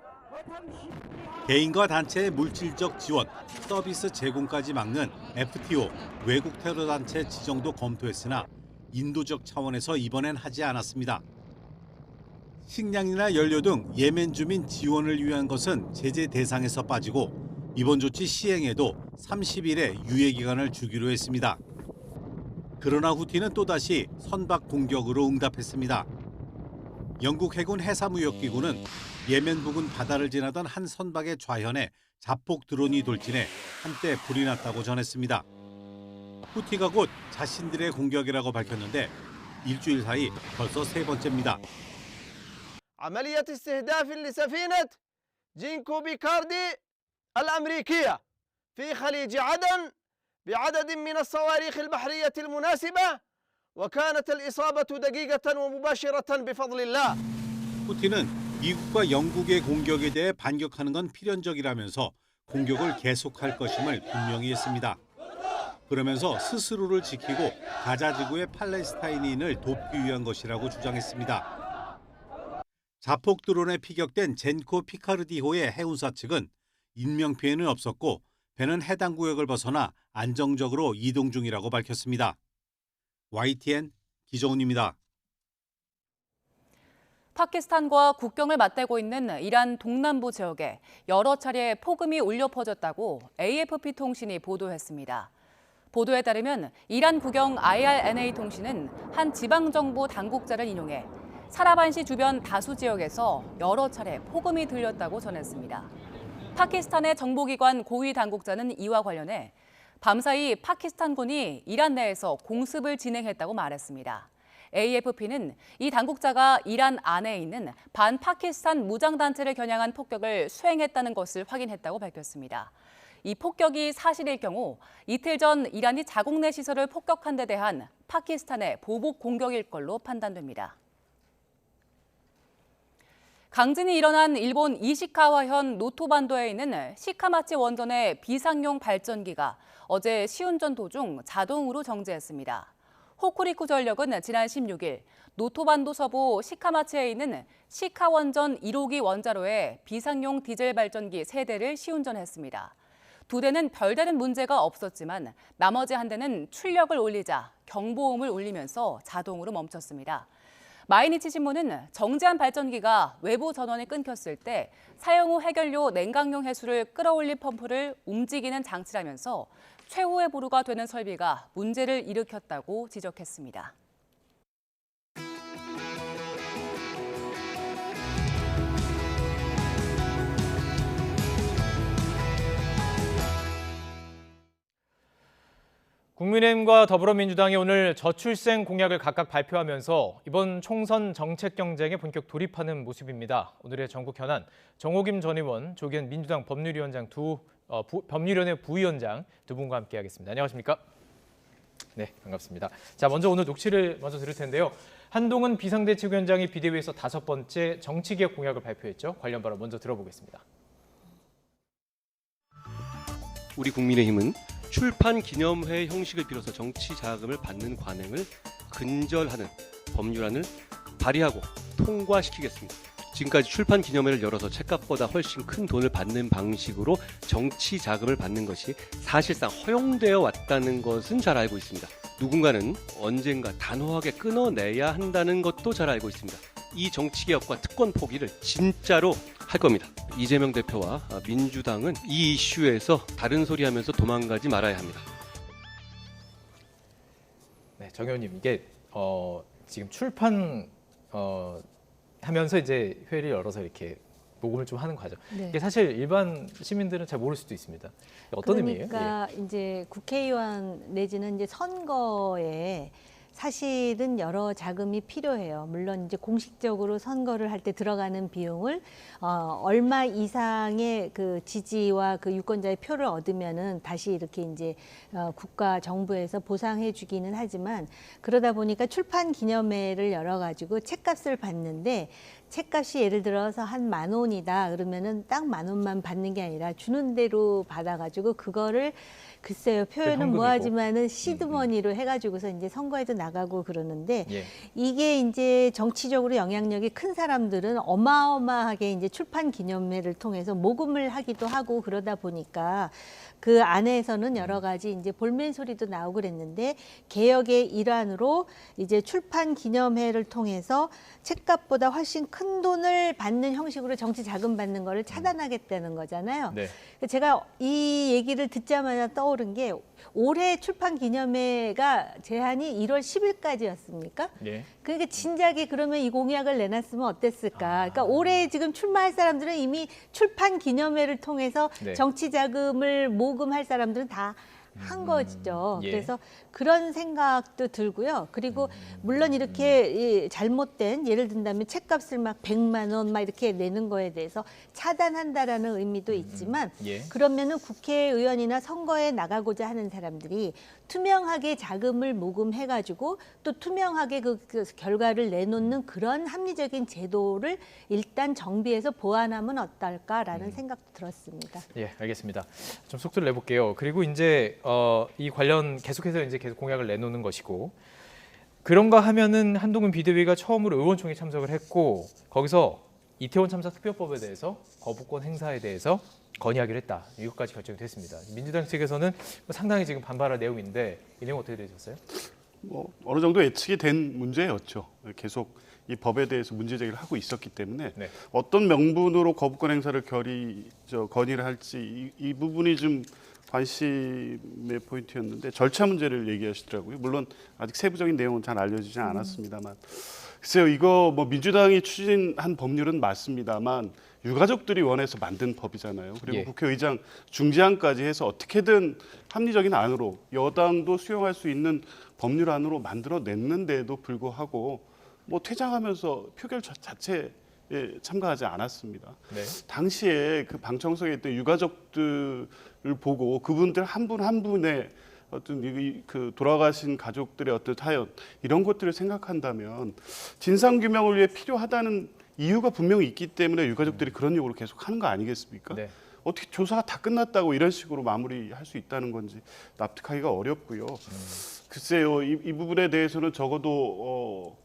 개인과 단체의 물질적 지원, 서비스 제공까지 막는 FTO, 외국 테러 단체 지정도 검토했으나 인도적 차원에서 이번엔 하지 않았습니다. 식량이나 연료 등 예멘 주민 지원을 위한 것은 제재 대상에서 빠지고 이번 조치 시행에도 30일의 유예 기간을 주기로 했습니다. 그러나 후티는 또다시 선박 공격으로 응답했습니다. 영국 해군 해사무역기구는 예멘 부근 바다를 지나던 한 선박의 좌현에 자폭 드론이 돌진해 한때 불이 났다고 전했습니다. 후티가 곧 자신들의 공격이라고 밝혔는데 일주일 사이 벌써 세 번째입니다. عملية استهداف لسفينة جينكو بيكاردي الأمريكية في خليج عدن بعدد من الصواريخ البحرية المناسبة وكانت الإصابة دقيقة ومباشرة بفضل الله. 후티는 미국과 영국의 공격에 대해 반격하는 건 필연적이라면서 공격을 계속할 것임을 분명히 했습니다. 그러면서 스스로를 지키고 가자 지구의 팔레스타인인을 돕기 위한 것이라고 주장했습니다. 자폭 드론에 피격된 젠코 피카르디호의 해운사 측은 인명피해는 없었고 배는 해당 구역을 벗어나 안정적으로 이동 중이라고 밝혔습니다. YTN 기정훈입니다. 파키스탄과 국경을 맞대고 있는 이란 동남부 지역에 여러 차례 폭음이 울려 퍼졌다고 AFP 통신이 보도했습니다. 보도에 따르면 이란 국영 IRNA 통신은 한 지방정부 당국자를 인용해 사라반시 주변 다수 지역에서 여러 차례 폭음이 들렸다고 전했습니다. 파키스탄의 정보기관 고위 당국자는 이와 관련해 밤사이 파키스탄군이 이란 내에서 공습을 진행했다고 말했습니다. AFP는 이 당국자가 이란 안에 있는 반파키스탄 무장단체를 겨냥한 폭격을 수행했다는 것을 확인했다고 밝혔습니다. 이 폭격이 사실일 경우 이틀 전 이란이 자국 내 시설을 폭격한 데 대한 파키스탄의 보복 공격일 걸로 판단됩니다. 강진이 일어난 일본 이시카와현 노토반도에 있는 시카마치 원전의 비상용 발전기가 어제 시운전 도중 자동으로 정지했습니다. 호쿠리쿠 전력은 지난 16일 노토반도 서부 시카마치에 있는 시카원전 1호기 원자로에 비상용 디젤 발전기 3대를 시운전했습니다. 2대는 별다른 문제가 없었지만 나머지 한 대는 출력을 올리자 경보음을 울리면서 자동으로 멈췄습니다. 마이니치 신문은 정지한 발전기가 외부 전원이 끊겼을 때 사용 후 해결료 냉각용 해수를 끌어올릴 펌프를 움직이는 장치라면서 최후의 보루가 되는 설비가 문제를 일으켰다고 지적했습니다. 국민의힘과 더불어민주당이 오늘 저출생 공약을 각각 발표하면서 이번 총선 정책 경쟁에 본격 돌입하는 모습입니다. 오늘의 전국 현안, 정호김 전 의원, 조기현 민주당 법률위원장 법률위원회 부위원장 두 분과 함께하겠습니다. 안녕하십니까? 네, 반갑습니다. 자, 먼저 오늘 녹취를 먼저 들을 텐데요. 한동훈 비상대책위원장이 비대위에서 5번째 정치개혁 공약을 발표했죠. 관련 발언 먼저 들어보겠습니다. 우리 국민의힘은 출판 기념회 형식을 빌어서 정치 자금을 받는 관행을 근절하는 법률안을 발의하고 통과시키겠습니다. 지금까지 출판 기념회를 열어서 책값보다 훨씬 큰 돈을 받는 방식으로 정치 자금을 받는 것이 사실상 허용되어 왔다는 것은 잘 알고 있습니다. 누군가는 언젠가 단호하게 끊어내야 한다는 것도 잘 알고 있습니다. 이 정치개혁과 특권 포기를 진짜로 할 겁니다. 이재명 대표와 민주당은 이 이슈에서 다른 소리 하면서 도망가지 말아야 합니다. 네, 정 의원님, 이게 지금 출판 하면서 이제 회의를 열어서 이렇게 녹음을 좀 하는 과정. 네. 이게 사실 일반 시민들은 잘 모를 수도 있습니다. 어떤 의미예요? 그러니까 이제 국회의원 내지는 이제 선거에 사실은 여러 자금이 필요해요. 물론 이제 공식적으로 선거를 할 때 들어가는 비용을 얼마 이상의 그 지지와 그 유권자의 표를 얻으면은 다시 이렇게 이제 국가 정부에서 보상해 주기는 하지만 그러다 보니까 출판 기념회를 열어 가지고 책값을 받는데 책값이 예를 들어서 한 10,000원이다 그러면은 딱 10,000원만 받는 게 아니라 주는 대로 받아가지고 그거를 글쎄요 표현은 뭐하지만은 시드머니로 해가지고서 이제 선거에도 나가고 그러는데 예. 이게 이제 정치적으로 영향력이 큰 사람들은 어마어마하게 이제 출판 기념회를 통해서 모금을 하기도 하고 그러다 보니까 그 안에서는 여러 가지 이제 볼멘 소리도 나오고 그랬는데 개혁의 일환으로 이제 출판 기념회를 통해서 책값보다 훨씬 큰 돈을 받는 형식으로 정치 자금 받는 거를 차단하겠다는 거잖아요. 네. 제가 이 얘기를 듣자마자 떠오른 게 올해 출판 기념회가 제한이 1월 10일까지였습니까? 네. 그러니까 진작에 그러면 이 공약을 내놨으면 어땠을까? 그러니까 올해 지금 출마할 사람들은 이미 출판 기념회를 통해서 네. 정치 자금을 모금할 사람들은 다 한 거죠. 예. 그래서 그런 생각도 들고요. 그리고 물론 이렇게 잘못된 예를 든다면 책값을 막 100만 원 막 이렇게 내는 거에 대해서 차단한다라는 의미도 있지만 예. 그러면은 국회의원이나 선거에 나가고자 하는 사람들이 투명하게 자금을 모금해가지고 또 투명하게 그 결과를 내놓는 그런 합리적인 제도를 일단 정비해서 보완하면 어떨까라는 생각도 들었습니다. 예, 알겠습니다. 좀 속도를 내볼게요. 그리고 이제 이 관련 계속해서 이제 계속 공약을 내놓는 것이고 그런가 하면은 한동훈 비대위가 처음으로 의원총회 참석을 했고 거기서 이태원 참사 특별법에 대해서 거부권 행사에 대해서 건의하기로 했다. 이것까지 결정이 됐습니다. 민주당 측에서는 상당히 지금 반발할 내용인데 이 내용 어떻게 되셨어요? 뭐 어느 정도 예측이 된 문제였죠. 계속 이 법에 대해서 문제 제기를 하고 있었기 때문에 네. 어떤 명분으로 거부권 행사를 건의를 할지 이 부분이 좀 관심의 포인트였는데 절차 문제를 얘기하시더라고요. 물론 아직 세부적인 내용은 잘 알려지지 않았습니다만 글쎄요, 이거 뭐 민주당이 추진한 법률은 맞습니다만 유가족들이 원해서 만든 법이잖아요. 그리고 예. 국회의장 중재안까지 해서 어떻게든 합리적인 안으로 여당도 수용할 수 있는 법률안으로 만들어냈는데도 불구하고 뭐 퇴장하면서 표결 자체에 참가하지 않았습니다. 네. 당시에 그 방청석에 있던 유가족들을 보고 그분들 한 분 한 분의 어떤 그 돌아가신 가족들의 어떤 사연 이런 것들을 생각한다면 진상 규명을 위해 필요하다는 이유가 분명히 있기 때문에 유가족들이 그런 요구를 계속 하는 거 아니겠습니까? 네. 어떻게 조사가 다 끝났다고 이런 식으로 마무리할 수 있다는 건지 납득하기가 어렵고요. 글쎄요, 이 부분에 대해서는 적어도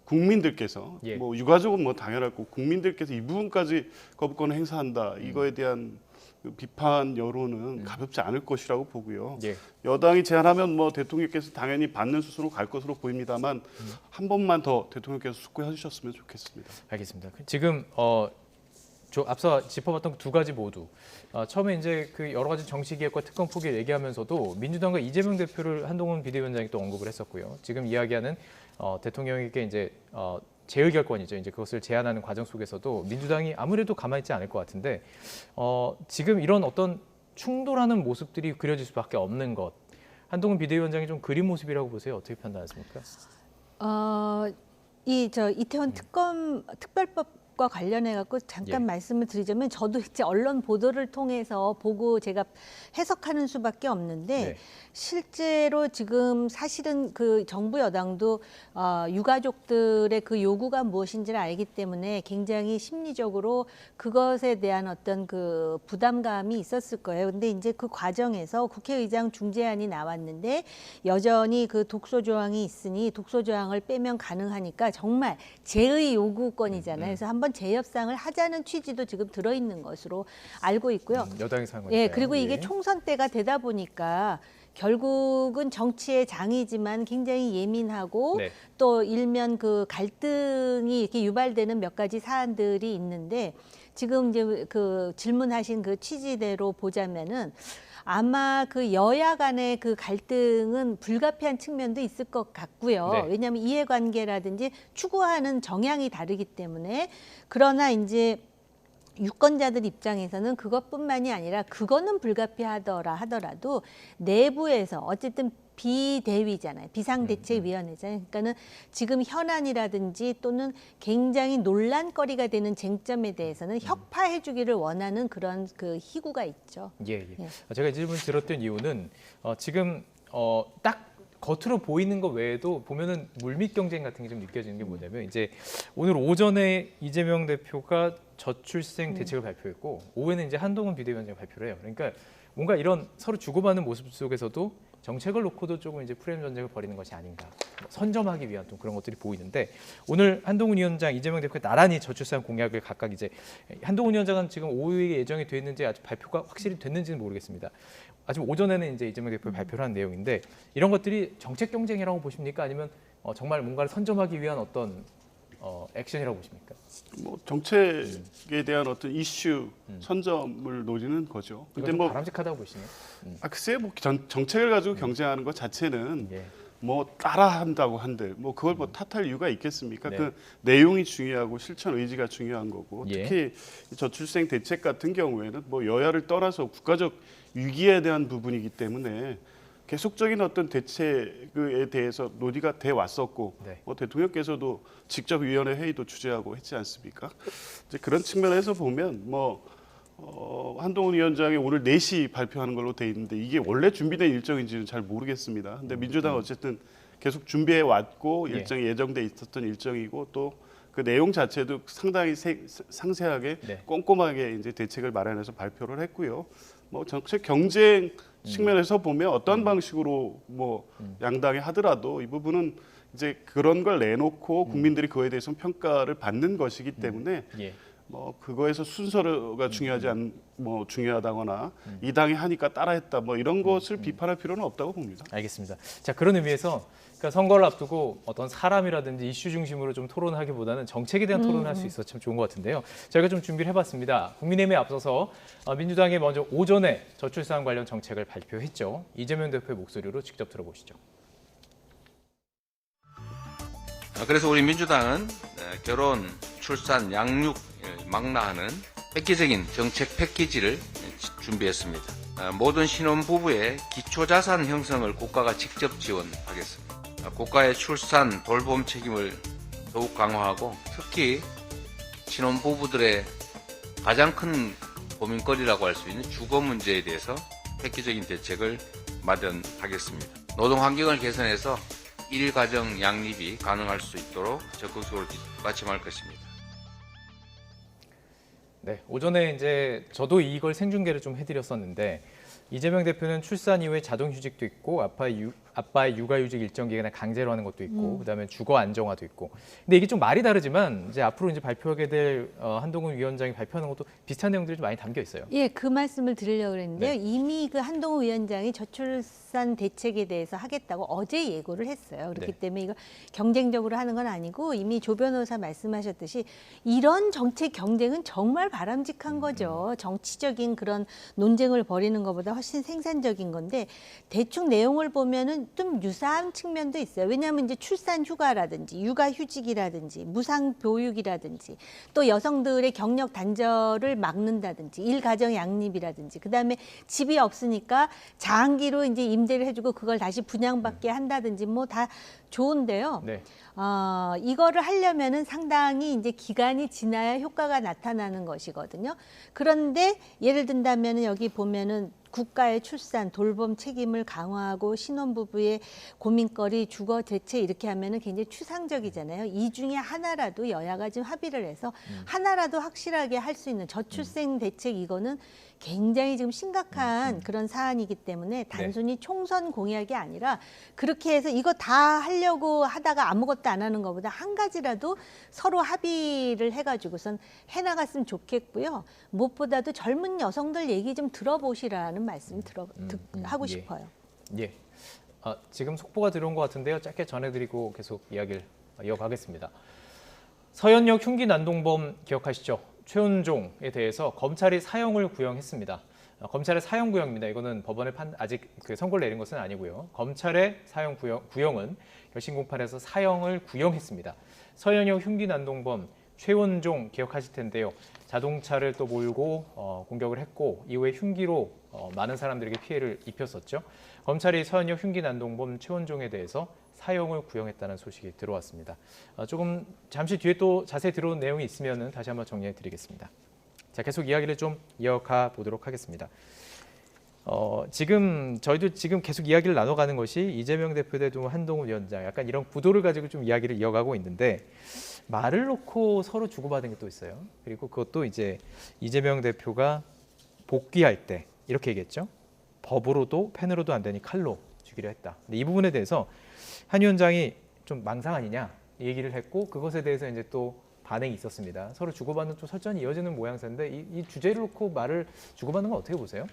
국민들께서 예. 뭐 유가족은 뭐 당연하고 국민들께서 이 부분까지 거부권을 행사한다 이거에 대한 그 비판 여론은 가볍지 않을 것이라고 보고요. 예. 여당이 제안하면 뭐 대통령께서 당연히 받는 수순으로 갈 것으로 보입니다만 한 번만 더 대통령께서 숙고해 주셨으면 좋겠습니다. 알겠습니다. 지금 앞서 짚어봤던 두 가지 모두 처음에 이제 그 여러 가지 정치 개혁과 특검 포기를 얘기하면서도 민주당과 이재명 대표를 한동훈 비대위원장이 또 언급을 했었고요. 지금 이야기하는 대통령에게 이제 재의결권이죠. 이제 그것을 제안하는 과정 속에서도 민주당이 아무래도 가만히 있지 않을 것 같은데 지금 이런 어떤 충돌하는 모습들이 그려질 수밖에 없는 것. 한동훈 비대위원장이 좀 그린 모습이라고 보세요. 어떻게 판단하십니까? 이태원 특별법과 관련해 갖고 잠깐 말씀을 드리자면 저도 이제 언론 보도를 통해서 보고 제가 해석하는 수밖에 없는데 실제로 지금 사실은 그 정부 여당도 유가족들의 그 요구가 무엇인지를 알기 때문에 굉장히 심리적으로 그것에 대한 어떤 그 부담감이 있었을 거예요. 근데 이제 그 과정에서 국회의장 중재안이 나왔는데 여전히 그 독소 조항이 있으니 독소 조항을 빼면 가능하니까 정말 제의 요구권이잖아요. 그래서 한번 재협상을 하자는 취지도 지금 들어있는 것으로 알고 있고요. 여당이 사는 거니까요. 그리고 이게 총선 때가 되다 보니까 결국은 정치의 장이지만 굉장히 예민하고 또 일면 그 갈등이 이렇게 유발되는 몇 가지 사안들이 있는데 지금 이제 그 질문하신 그 취지대로 보자면은 아마 그 여야 간의 그 갈등은 불가피한 측면도 있을 것 같고요. 왜냐하면 이해관계라든지 추구하는 정향이 다르기 때문에 그러나 이제 유권자들 입장에서는 그것뿐만이 아니라 그거는 불가피하더라 하더라도 내부에서 어쨌든 비대위잖아요. 비상대책위원회잖아요. 그러니까는 지금 현안이라든지 또는 굉장히 논란거리가 되는 쟁점에 대해서는 협파해주기를 원하는 그런 그 희구가 있죠. 예. 제가 이 질문 들었던 이유는 지금 딱 겉으로 보이는 것 외에도 보면은 물밑 경쟁 같은 게 좀 느껴지는 게 뭐냐면 이제 오늘 오전에 이재명 대표가 저출생 대책을 발표했고 오후에는 이제 한동훈 비대위원장이 발표를 해요. 그러니까 뭔가 이런 서로 주고받는 모습 속에서도 정책을 놓고도 조금 이제 프레임 전쟁을 벌이는 것이 아닌가 선점하기 위한 좀 그런 것들이 보이는데 오늘 한동훈 위원장, 이재명 대표가 나란히 저출산 공약을 각각 이제 한동훈 위원장은 지금 오후에 예정이 돼 있는지 아직 발표가 확실히 됐는지는 모르겠습니다. 아직 오전에는 이제 이재명 대표가 발표를 한 내용인데 이런 것들이 정책 경쟁이라고 보십니까? 아니면 정말 뭔가를 선점하기 위한 어떤 액션이라고 보십니까? 뭐 정책에 대한 어떤 이슈 선점을 노리는 거죠. 근데 뭐 바람직하다고 보시네요. 글쎄 뭐 정책을 가지고 경쟁하는 것 자체는 뭐 따라한다고 한들 뭐 그걸 뭐 탓할 이유가 있겠습니까? 그 내용이 중요하고 실천 의지가 중요한 거고 특히 저출생 대책 같은 경우에는 뭐 여야를 떠나서 국가적 위기에 대한 부분이기 때문에 계속적인 어떤 대책에 대해서 논의가 돼 왔었고 뭐 대통령께서도 직접 위원회 회의도 주재하고 했지 않습니까? 이제 그런 측면에서 보면 뭐 한동훈 위원장이 오늘 4시 발표하는 걸로 돼 있는데 이게 원래 준비된 일정인지는 잘 모르겠습니다. 근데 민주당 어쨌든 계속 준비해 왔고 일정이 예정돼 있었던 일정이고 또 그 내용 자체도 상당히 상세하게 꼼꼼하게 이제 대책을 마련해서 발표를 했고요. 뭐 정책 경쟁 측면에서 보면 어떤 방식으로 뭐 양당이 하더라도 이 부분은 이제 그런 걸 내놓고 국민들이 그거에 대해서 평가를 받는 것이기 때문에 뭐 그거에서 순서가 중요하다거나 이 당이 하니까 따라했다 뭐 이런 것을 비판할 필요는 없다고 봅니다. 알겠습니다. 자, 그런 의미에서 그러니까 선거를 앞두고 어떤 사람이라든지 이슈 중심으로 좀 토론하기보다는 정책에 대한 토론을 할 수 있어서 참 좋은 것 같은데요. 저희가 좀 준비를 해봤습니다. 국민의힘에 앞서서 민주당이 먼저 오전에 저출산 관련 정책을 발표했죠. 이재명 대표의 목소리로 직접 들어보시죠. 그래서 우리 민주당은 결혼, 출산, 양육 망라하는 획기적인 정책 패키지를 준비했습니다. 모든 신혼부부의 기초자산 형성을 국가가 직접 지원하겠습니다. 국가의 출산, 돌봄 책임을 더욱 강화하고 특히 신혼부부들의 가장 큰 고민거리라고 할 수 있는 주거 문제에 대해서 획기적인 대책을 마련하겠습니다. 노동 환경을 개선해서 일가정 양립이 가능할 수 있도록 적극적으로 뒷받침할 것입니다. 네, 오전에 이제 저도 이걸 생중계를 좀 해드렸었는데 이재명 대표는 출산 이후에 자동휴직도 있고 아빠의 육아휴직 일정 기간에 강제로 하는 것도 있고 그다음에 주거 안정화도 있고. 근데 이게 좀 말이 다르지만 이제 앞으로 이제 발표하게 될 한동훈 위원장이 발표하는 것도 비슷한 내용들이 좀 많이 담겨 있어요. 예, 그 말씀을 드리려고 그랬는데요. 이미 그 한동훈 위원장이 저출산 대책에 대해서 하겠다고 어제 예고를 했어요. 그렇기 때문에 이거 경쟁적으로 하는 건 아니고 이미 조 변호사 말씀하셨듯이 이런 정책 경쟁은 정말 바람직한 거죠. 정치적인 그런 논쟁을 벌이는 것보다 훨씬 생산적인 건데 대충 내용을 보면은 좀 유사한 측면도 있어요. 왜냐하면 이제 출산 휴가라든지 육아휴직이라든지 무상 교육이라든지 또 여성들의 경력 단절을 막는다든지 일가정 양립이라든지 그다음에 집이 없으니까 장기로 이제 임대를 해주고 그걸 다시 분양받게 한다든지 뭐 다 좋은데요. 이거를 하려면은 상당히 이제 기간이 지나야 효과가 나타나는 것이거든요. 그런데 예를 든다면은 여기 보면은 국가의 출산, 돌봄 책임을 강화하고 신혼부부의 고민거리, 주거 대책 이렇게 하면은 굉장히 추상적이잖아요. 이 중에 하나라도 여야가 좀 합의를 해서 하나라도 확실하게 할 수 있는 저출생 대책 이거는 굉장히 지금 심각한 그런 사안이기 때문에 단순히 총선 공약이 아니라 그렇게 해서 이거 다 하려고 하다가 아무것도 안 하는 것보다 한 가지라도 서로 합의를 해가지고선 해나갔으면 좋겠고요. 무엇보다도 젊은 여성들 얘기 좀 들어보시라는 말씀 하고 싶어요. 예. 지금 속보가 들어온 것 같은데요. 짧게 전해드리고 계속 이야기를 이어가겠습니다. 서현역 흉기 난동범 기억하시죠? 최원종에 대해서 검찰이 사형을 구형했습니다. 검찰의 사형 구형입니다. 이거는 법원에 아직 선고를 내린 것은 아니고요. 검찰의 사형 구형은 결심 공판에서 사형을 구형했습니다. 서현역 흉기 난동범 최원종 기억하실 텐데요. 자동차를 또 몰고 공격을 했고 이후에 흉기로 많은 사람들에게 피해를 입혔었죠. 검찰이 서현역 흉기 난동범 최원종에 대해서 사형을 구형했다는 소식이 들어왔습니다. 조금 잠시 뒤에 또 자세히 들어온 내용이 있으면 다시 한번 정리해 드리겠습니다. 자, 계속 이야기를 좀 이어가 보도록 하겠습니다. 저희도 지금 계속 이야기를 나눠가는 것이 이재명 대표 대 한동훈 위원장 약간 이런 구도를 가지고 좀 이야기를 이어가고 있는데 말을 놓고 서로 주고받은 게 또 있어요. 그리고 그것도 이제 이재명 대표가 복귀할 때 이렇게 얘기했죠. 법으로도 펜으로도 안 되니 칼로 죽이려 했다. 근데 이 부분에 대해서 한 위원장이 좀 망상 아니냐 얘기를 했고 그것에 대해서 이제 또 반응이 있었습니다. 서로 주고받는 또 설전이 이어지는 모양새인데 이 주제를 놓고 말을 주고받는 건 어떻게 보세요?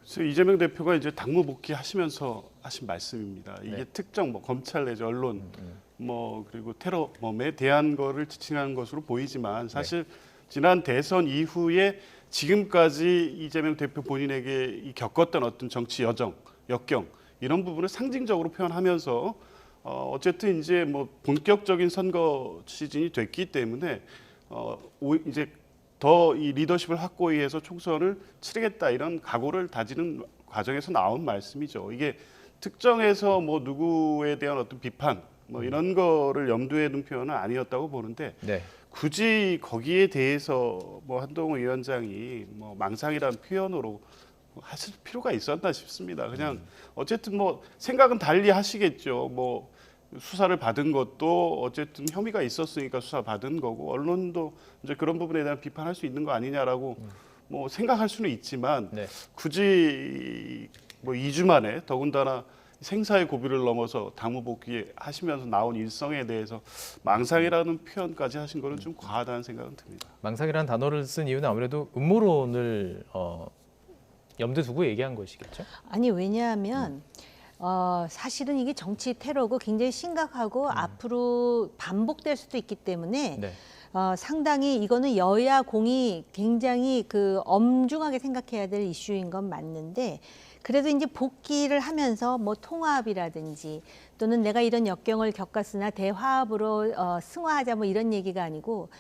그래서 이재명 대표가 이제 당무 복귀하시면서 하신 말씀입니다. 이게 특정 검찰 내지 언론 그리고 테러범에 대한 거를 지칭하는 것으로 보이지만 사실 지난 대선 이후에 지금까지 이재명 대표 본인에게 겪었던 어떤 정치 역경 이런 부분을 상징적으로 표현하면서 어쨌든 이제 본격적인 선거 시즌이 됐기 때문에 이제 더 이 리더십을 확고히 해서 총선을 치르겠다 이런 각오를 다지는 과정에서 나온 말씀이죠. 이게 특정해서 누구에 대한 어떤 비판 이런 거를 염두에 둔 표현은 아니었다고 보는데 굳이 거기에 대해서 한동훈 위원장이 망상이라는 표현으로 하실 필요가 있었나 싶습니다. 그냥 어쨌든 생각은 달리 하시겠죠. 수사를 받은 것도 어쨌든 혐의가 있었으니까 수사 받은 거고 언론도 이제 그런 부분에 대한 비판할 수 있는 거 아니냐라고 뭐 생각할 수는 있지만 굳이 뭐 2주 만에 더군다나 생사의 고비를 넘어서 당무 복귀하시면서 나온 일성에 대해서 망상이라는 표현까지 하신 거는 좀 과하다는 생각은 듭니다. 망상이라는 단어를 쓴 이유는 아무래도 음모론을 염두에 두고 얘기한 것이겠죠? 아니 왜냐하면 사실은 이게 정치 테러고 굉장히 심각하고 앞으로 반복될 수도 있기 때문에 상당히 이거는 여야 공이 굉장히 그 엄중하게 생각해야 될 이슈인 건 맞는데 그래도 이제 복귀를 하면서 뭐 통합이라든지 또는 내가 이런 역경을 겪었으나 대화합으로 승화하자 뭐 이런 얘기가 아니고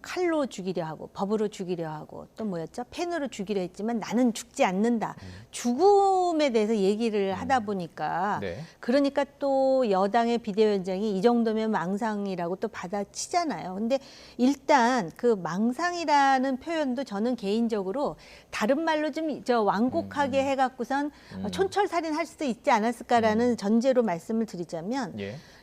칼로 죽이려 하고 법으로 죽이려 하고 또 뭐였죠? 펜으로 죽이려 했지만 나는 죽지 않는다. 죽음에 대해서 얘기를 하다 보니까 그러니까 또 여당의 비대위원장이 이 정도면 망상이라고 또 받아치잖아요. 근데 일단 그 망상이라는 표현도 저는 개인적으로 다른 말로 좀 완곡하게 해갖고선 촌철살인 할 수도 있지 않았을까라는 전제로 말씀을 드리자면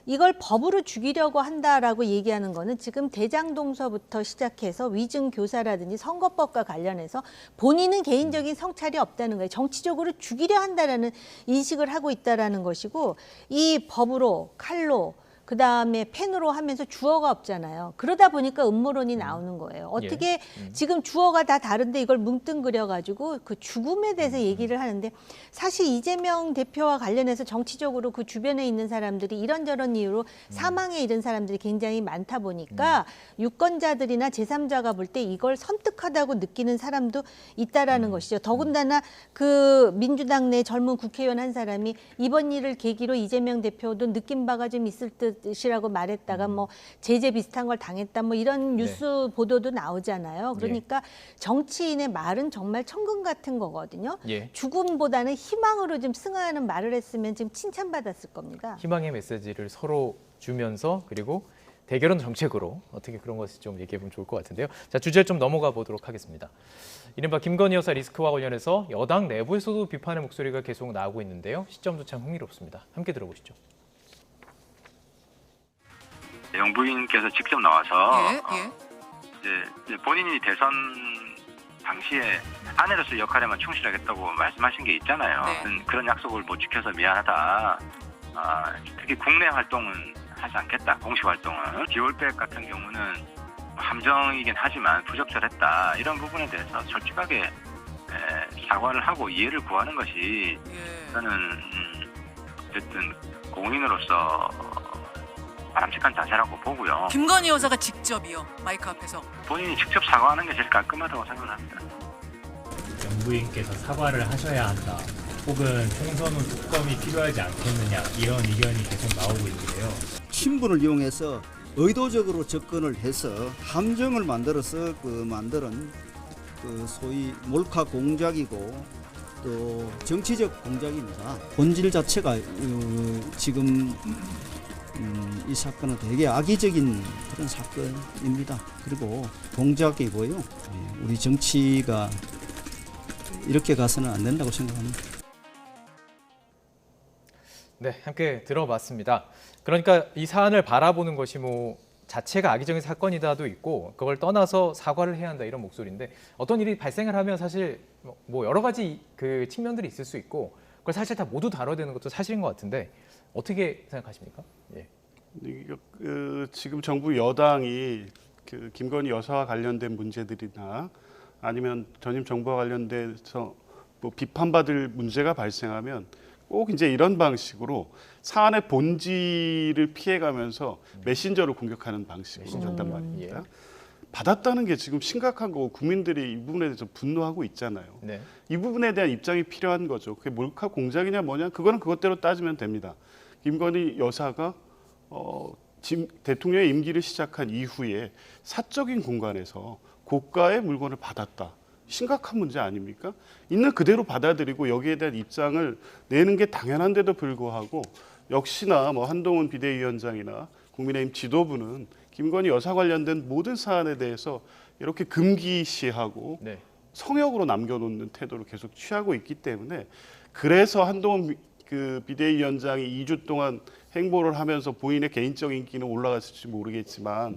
이걸 법으로 죽이려고 한다라고 얘기하는 거는 지금 대장동서부터 시작해서 위증교사라든지 선거법과 관련해서 본인은 개인적인 성찰이 없다는 거예요. 정치적으로 죽이려 한다라는 인식을 하고 있다라는 것이고 이 법으로 칼로 그다음에 펜으로 하면서 주어가 없잖아요. 그러다 보니까 음모론이 나오는 거예요. 어떻게 지금 주어가 다 다른데 이걸 뭉뚱그려가지고 그 죽음에 대해서 얘기를 하는데 사실 이재명 대표와 관련해서 정치적으로 그 주변에 있는 사람들이 이런저런 이유로 사망에 이른 사람들이 굉장히 많다 보니까 유권자들이나 제3자가 볼 때 이걸 섬뜩하다고 느끼는 사람도 있다라는 것이죠. 더군다나 그 민주당 내 젊은 국회의원 한 사람이 이번 일을 계기로 이재명 대표도 느낀 바가 좀 있을 듯이라고 말했다가 뭐 제재 비슷한 걸 당했다 뭐 이런 뉴스 보도도 나오잖아요. 그러니까 정치인의 말은 정말 천금 같은 거거든요. 죽음보다는 희망으로 좀 승화하는 말을 했으면 지금 칭찬받았을 겁니다. 희망의 메시지를 서로 주면서 그리고 대결은 정책으로 어떻게 그런 것을 좀 얘기해보면 좋을 것 같은데요. 자, 주제 좀 넘어가 보도록 하겠습니다. 이른바 김건희 여사 리스크와 관련해서 여당 내부에서도 비판의 목소리가 계속 나오고 있는데요. 시점도 참 흥미롭습니다. 함께 들어보시죠. 영부인께서 직접 나와서 이제 본인이 대선 당시에 아내로서 역할에만 충실하겠다고 말씀하신 게 있잖아요. 그런 약속을 못 지켜서 미안하다. 특히 국내 활동은 하지 않겠다. 공식 활동을. 기올백 같은 경우는 함정이긴 하지만 부적절했다. 이런 부분에 대해서 솔직하게 사과를 하고 이해를 구하는 것이 저는 어쨌든 공인으로서 바람직한 자세라고 보고요. 김건희 여사가 직접이요. 마이크 앞에서. 본인이 직접 사과하는 게 제일 깔끔하다고 생각을 합니다. 영부인께서 사과를 하셔야 한다. 혹은 총선 후 특검이 필요하지 않겠느냐 이런 의견이 계속 나오고 있는데요. 신분을 이용해서 의도적으로 접근을 해서 함정을 만들어서 만드는 소위 몰카 공작이고 또 정치적 공작입니다. 본질 자체가 지금 이 사건은 되게 악의적인 그런 사건입니다. 그리고 공작이고요. 우리 정치가 이렇게 가서는 안 된다고 생각합니다. 네, 함께 들어봤습니다. 그러니까 이 사안을 바라보는 것이 뭐 자체가 악의적인 사건이다도 있고 그걸 떠나서 사과를 해야 한다 이런 목소리인데 어떤 일이 발생을 하면 사실 뭐 여러 가지 그 측면들이 있을 수 있고 그걸 사실 다 모두 다뤄야 되는 것도 사실인 것 같은데 어떻게 생각하십니까? 지금 정부 여당이 김건희 여사와 관련된 문제들이나 아니면 전임 정부와 관련돼서 뭐 비판받을 문제가 발생하면 꼭 이제 이런 방식으로 사안의 본질을 피해가면서 메신저로 공격하는 방식으로 간단 말입니다. 받았다는 게 지금 심각한 거고 국민들이 이 부분에 대해서 분노하고 있잖아요. 이 부분에 대한 입장이 필요한 거죠. 그게 몰카 공작이냐 뭐냐 그거는 그것대로 따지면 됩니다. 김건희 여사가 대통령의 임기를 시작한 이후에 사적인 공간에서 고가의 물건을 받았다. 심각한 문제 아닙니까? 있는 그대로 받아들이고 여기에 대한 입장을 내는 게 당연한데도 불구하고 역시나 뭐 한동훈 비대위원장이나 국민의힘 지도부는 김건희 여사 관련된 모든 사안에 대해서 이렇게 금기시하고 성역으로 남겨놓는 태도를 계속 취하고 있기 때문에 그래서 한동훈 그 비대위원장이 2주 동안 행보를 하면서 본인의 개인적 인기는 올라갔을지 모르겠지만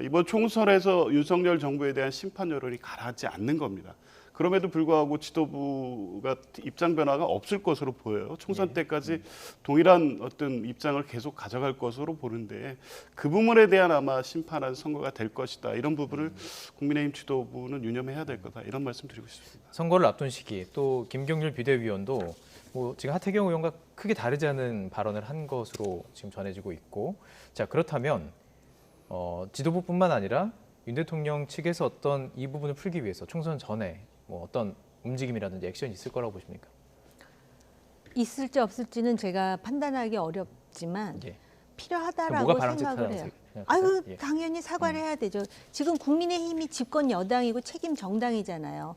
이번 총선에서 윤석열 정부에 대한 심판 여론이 가라앉지 않는 겁니다. 그럼에도 불구하고 지도부가 입장 변화가 없을 것으로 보여요. 총선 때까지 동일한 어떤 입장을 계속 가져갈 것으로 보는데 그 부분에 대한 아마 심판한 선거가 될 것이다. 이런 부분을 국민의힘 지도부는 유념해야 될 거다. 이런 말씀 드리고 싶습니다. 선거를 앞둔 시기 또 김경률 비대위원도 뭐 지금 하태경 의원과 크게 다르지 않은 발언을 한 것으로 지금 전해지고 있고, 자 그렇다면 지도부뿐만 아니라 윤 대통령 측에서 어떤 이 부분을 풀기 위해서 총선 전에 뭐 어떤 움직임이라든지 액션이 있을 거라고 보십니까? 있을지 없을지는 제가 판단하기 어렵지만 필요하다라고 생각을 해요. 아유, 당연히 사과를 해야 되죠. 지금 국민의힘이 집권 여당이고 책임 정당이잖아요.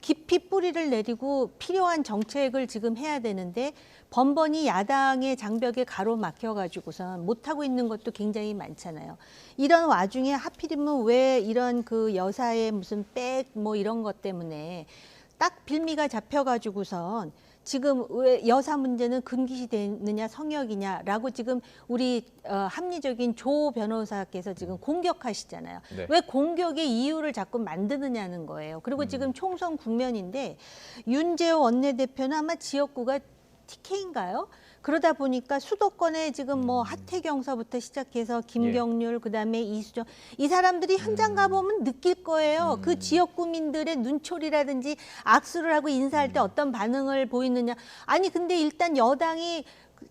깊이 뿌리를 내리고 필요한 정책을 지금 해야 되는데 번번이 야당의 장벽에 가로막혀가지고선 못하고 있는 것도 굉장히 많잖아요. 이런 와중에 하필이면 왜 이런 그 여사의 무슨 백 뭐 이런 것 때문에 딱 빌미가 잡혀가지고선 지금 왜 여사 문제는 금기시 되느냐 성역이냐라고 지금 우리 합리적인 조 변호사께서 지금 공격하시잖아요. 왜 공격의 이유를 자꾸 만드느냐는 거예요. 그리고 지금 총선 국면인데 윤재호 원내대표는 아마 지역구가 TK인가요? 그러다 보니까 수도권에 지금 뭐 하태경서부터 시작해서 김경률 그다음에 이수정 이 사람들이 현장 가보면 느낄 거예요. 그 지역구민들의 눈초리라든지 악수를 하고 인사할 때 어떤 반응을 보이느냐. 아니 근데 일단 여당이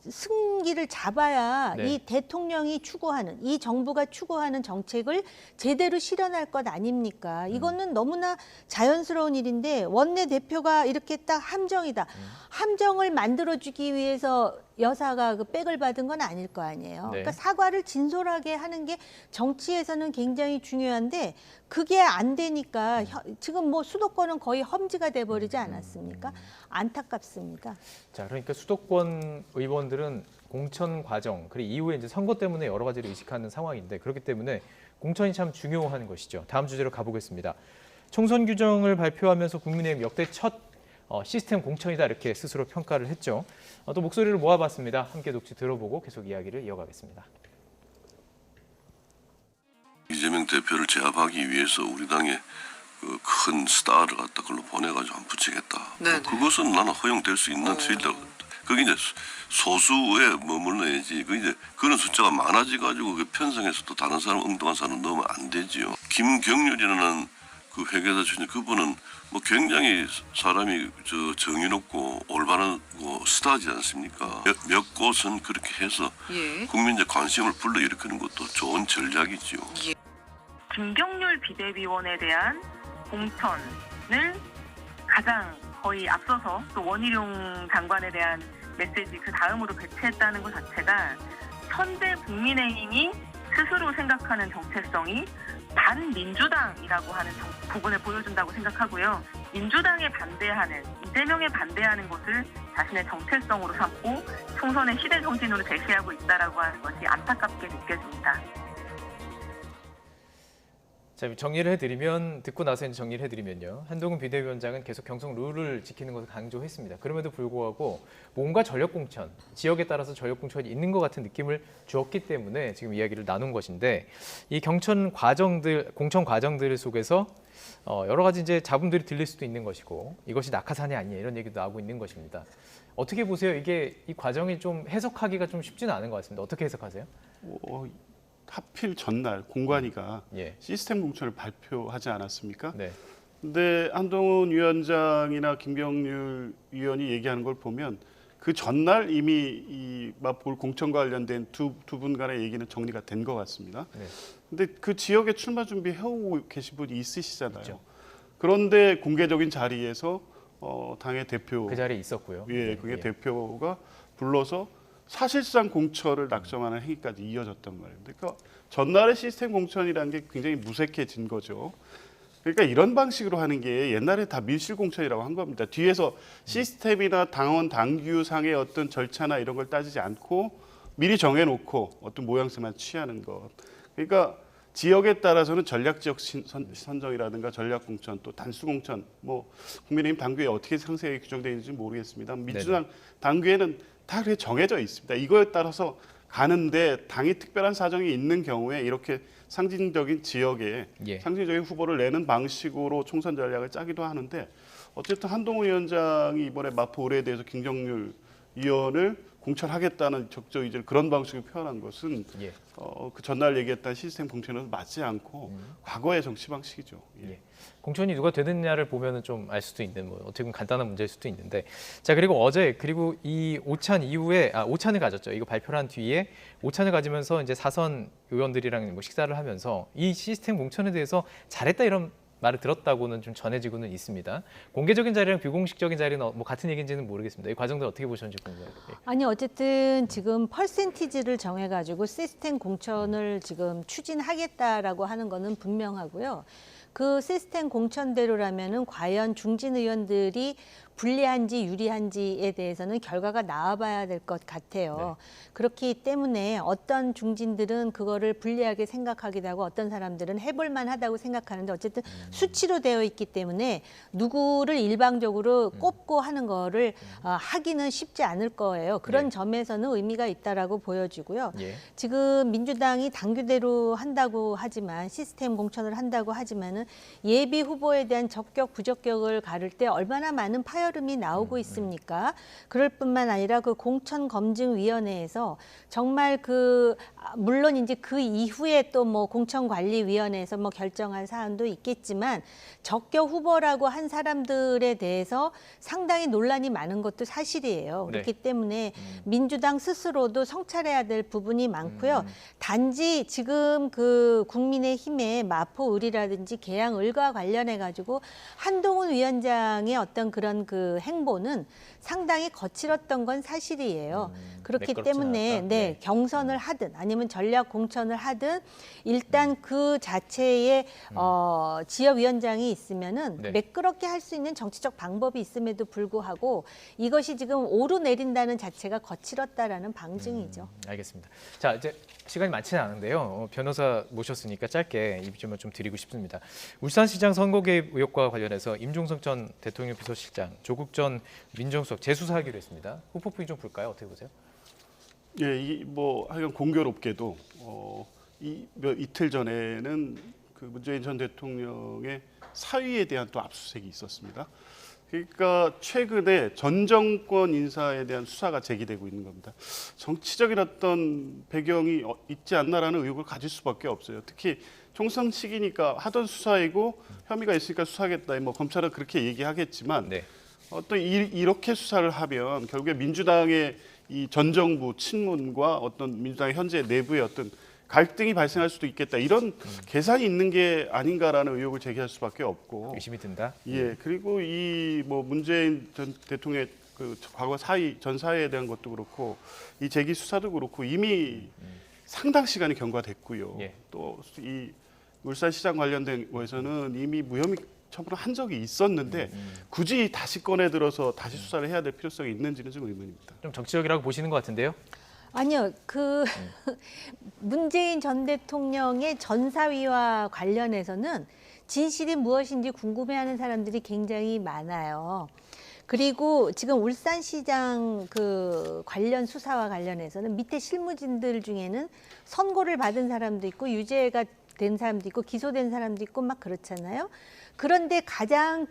승기를 잡아야 이 대통령이 추구하는 이 정부가 추구하는 정책을 제대로 실현할 것 아닙니까? 이거는 너무나 자연스러운 일인데 원내대표가 이렇게 딱 함정이다. 함정을 만들어주기 위해서 여사가 그 백을 받은 건 아닐 거 아니에요. 그러니까 사과를 진솔하게 하는 게 정치에서는 굉장히 중요한데 그게 안 되니까 지금 뭐 수도권은 거의 험지가 돼버리지 않았습니까? 안타깝습니다. 자, 그러니까 수도권 의원들은 공천 과정 그리고 이후에 이제 선거 때문에 여러 가지를 의식하는 상황인데 그렇기 때문에 공천이 참 중요한 것이죠. 다음 주제로 가보겠습니다. 총선 규정을 발표하면서 국민의힘 역대 첫 시스템 공천이다 이렇게 스스로 평가를 했죠. 또 목소리를 모아봤습니다. 함께 녹취 들어보고 계속 이야기를 이어가겠습니다. 이재명 대표를 제압하기 위해서 우리 당의 그 큰 스타를 갖다 그걸로 보내가지고 한번 붙이겠다. 그것은 나는 허용될 수 있는 수위다. 그게 이제 소수에 머물러야지. 그 이제 그런 숫자가 많아지가지고 그 편성해서 또 다른 사람 엉뚱한 사람 넣으면 안 되지요. 김경률이라는 그 회계사 출신 그분은 뭐 굉장히 사람이 정의롭고 올바른 스타지 않습니까? 몇 곳은 그렇게 해서 국민적 관심을 불러일으키는 것도 좋은 전략이지요. 김경률 비대위원에 대한 공천을 가장 거의 앞서서 또 원희룡 장관에 대한 메시지 그 다음으로 배치했다는 것 자체가 현재 국민의힘이 스스로 생각하는 정체성이 반민주당이라고 하는 부분을 보여준다고 생각하고요. 민주당에 반대하는, 이재명에 반대하는 것을 자신의 정체성으로 삼고 총선의 시대 정신으로 제시하고 있다라고 하는 것이 안타깝게 느껴집니다. 자, 정리를 해드리면 듣고 나서 이제 정리를 해드리면요. 한동훈 비대위원장은 계속 경선 룰을 지키는 것을 강조했습니다. 그럼에도 불구하고 뭔가 전력 공천, 지역에 따라서 전력 공천이 있는 것 같은 느낌을 주었기 때문에 지금 이야기를 나눈 것인데 이 공천 과정들 속에서 여러 가지 이제 잡음들이 들릴 수도 있는 것이고 이것이 낙하산이 아니냐 이런 얘기도 나오고 있는 것입니다. 어떻게 보세요? 이게 이 과정이 좀 해석하기가 좀 쉽지는 않은 것 같습니다. 어떻게 해석하세요? 하필 전날 공관위가 시스템 공천을 발표하지 않았습니까? 근데 한동훈 위원장이나 김경률 위원이 얘기하는 걸 보면 그 전날 이미 이 마포 공천과 관련된 두 분 간의 얘기는 정리가 된 것 같습니다. 근데 그 지역에 출마 준비해오고 계신 분이 있으시잖아요. 있죠. 그런데 공개적인 자리에서 당의 대표 그 자리에 있었고요. 그게 대표가 불러서 사실상 공천을 낙점하는 행위까지 이어졌단 말이에요. 그러니까 전날의 시스템 공천이라는 게 굉장히 무색해진 거죠. 그러니까 이런 방식으로 하는 게 옛날에 다 밀실 공천이라고 한 겁니다. 뒤에서 시스템이나 당원 당규상의 어떤 절차나 이런 걸 따지지 않고 미리 정해놓고 어떤 모양새만 취하는 것. 그러니까 지역에 따라서는 전략지역 선정이라든가 전략공천 또 단수공천 뭐 국민의힘 당규에 어떻게 상세하게 규정되어 있는지 모르겠습니다. 민주당 당규에는 다 그렇게 정해져 있습니다. 이거에 따라서 가는데 당이 특별한 사정이 있는 경우에 이렇게 상징적인 지역에 상징적인 후보를 내는 방식으로 총선 전략을 짜기도 하는데 어쨌든 한동훈 위원장이 이번에 마포 의뢰에 대해서 김경률 의원을 공천하겠다는 적적 의지를 그런 방식으로 표현한 것은 그 전날 얘기했던 시스템 공천은 맞지 않고 과거의 정치 방식이죠. 공천이 누가 되느냐를 보면은 좀 알 수도 있는 뭐 어떻게 보면 간단한 문제일 수도 있는데 자 그리고 어제 그리고 이 오찬 이후에 오찬을 가졌죠. 이거 발표를 한 뒤에 오찬을 가지면서 이제 사선 의원들이랑 뭐 식사를 하면서 이 시스템 공천에 대해서 잘했다 이런 말을 들었다고는 좀 전해지고는 있습니다. 공개적인 자리랑 비공식적인 자리는 뭐 같은 얘기인지는 모르겠습니다. 이 과정들 어떻게 보셨는지 궁금해요. 아니 어쨌든 지금 퍼센티지를 정해가지고 시스템 공천을 지금 추진하겠다라고 하는 거는 분명하고요. 그 시스템 공천대로라면은 과연 중진 의원들이 불리한지 유리한지에 대해서는 결과가 나와봐야 될 것 같아요. 그렇기 때문에 어떤 중진들은 그거를 불리하게 생각하기도 하고 어떤 사람들은 해볼 만하다고 생각하는데 어쨌든 수치로 되어 있기 때문에 누구를 일방적으로 꼽고 하는 거를 하기는 쉽지 않을 거예요. 그런 점에서는 의미가 있다라고 보여지고요. 지금 민주당이 당규대로 한다고 하지만 시스템 공천을 한다고 하지만은 예비 후보에 대한 적격 부적격을 가를 때 얼마나 많은 파열음이 나오고 있습니까? 그럴 뿐만 아니라 그 공천검증위원회에서 정말 물론 이제 그 이후에 또 뭐 공천관리위원회에서 뭐 결정한 사안도 있겠지만 적격 후보라고 한 사람들에 대해서 상당히 논란이 많은 것도 사실이에요. 그렇기 때문에 민주당 스스로도 성찰해야 될 부분이 많고요. 단지 지금 그 국민의힘의 마포을이라든지 계양을과 관련해 가지고 한동훈 위원장의 어떤 그런 그 행보는 상당히 거칠었던 건 사실이에요. 그렇기 때문에 경선을 하든 아니면 전략 공천을 하든 일단 그 자체의 지역위원장이 있으면은 매끄럽게 할 수 있는 정치적 방법이 있음에도 불구하고 이것이 지금 오르내린다는 자체가 거칠었다라는 방증이죠. 알겠습니다. 자 이제 시간이 많지는 않은데요. 변호사 모셨으니까 짧게 이 질문 좀 드리고 싶습니다. 울산시장 선거 개입 의혹과 관련해서 임종석 전 대통령 비서실장, 조국 전 민정수석 재수사하기로 했습니다. 후폭풍이 좀 불까요? 어떻게 보세요? 예, 뭐 하여간 공교롭게도 이틀 전에는 그 문재인 전 대통령의 사위에 대한 또 압수수색이 있었습니다. 그러니까 최근에 전 정권 인사에 대한 수사가 제기되고 있는 겁니다. 정치적인 어떤 배경이 있지 않나라는 의혹을 가질 수밖에 없어요. 특히 총선 시기니까 하던 수사이고 혐의가 있으니까 수사하겠다. 뭐 검찰은 그렇게 얘기하겠지만 또 이렇게 수사를 하면 결국에 민주당의 이 전 정부 친문과 어떤 민주당의 현재 내부의 어떤 갈등이 발생할 수도 있겠다. 이런 계산이 있는 게 아닌가라는 의혹을 제기할 수밖에 없고. 의심이 든다. 예. 그리고 이 뭐 문재인 전 대통령의 그 과거 전 사회에 대한 것도 그렇고 이 재기 수사도 그렇고 이미 상당 시간이 경과됐고요. 또 이 울산시장 관련된 거에서는 이미 무혐의 처분을 한 적이 있었는데 굳이 다시 꺼내 들어서 다시 수사를 해야 될 필요성이 있는지는 좀 의문입니다. 좀 정치적이라고 보시는 것 같은데요? 아니요, 문재인 전 대통령의 전사위와 관련해서는 진실이 무엇인지 궁금해하는 사람들이 굉장히 많아요. 그리고 지금 울산시장 그 관련 수사와 관련해서는 밑에 실무진들 중에는 선고를 받은 사람도 있고 유죄가 된 사람도 있고 기소된 사람도 있고 막 그렇잖아요. 그런데 가장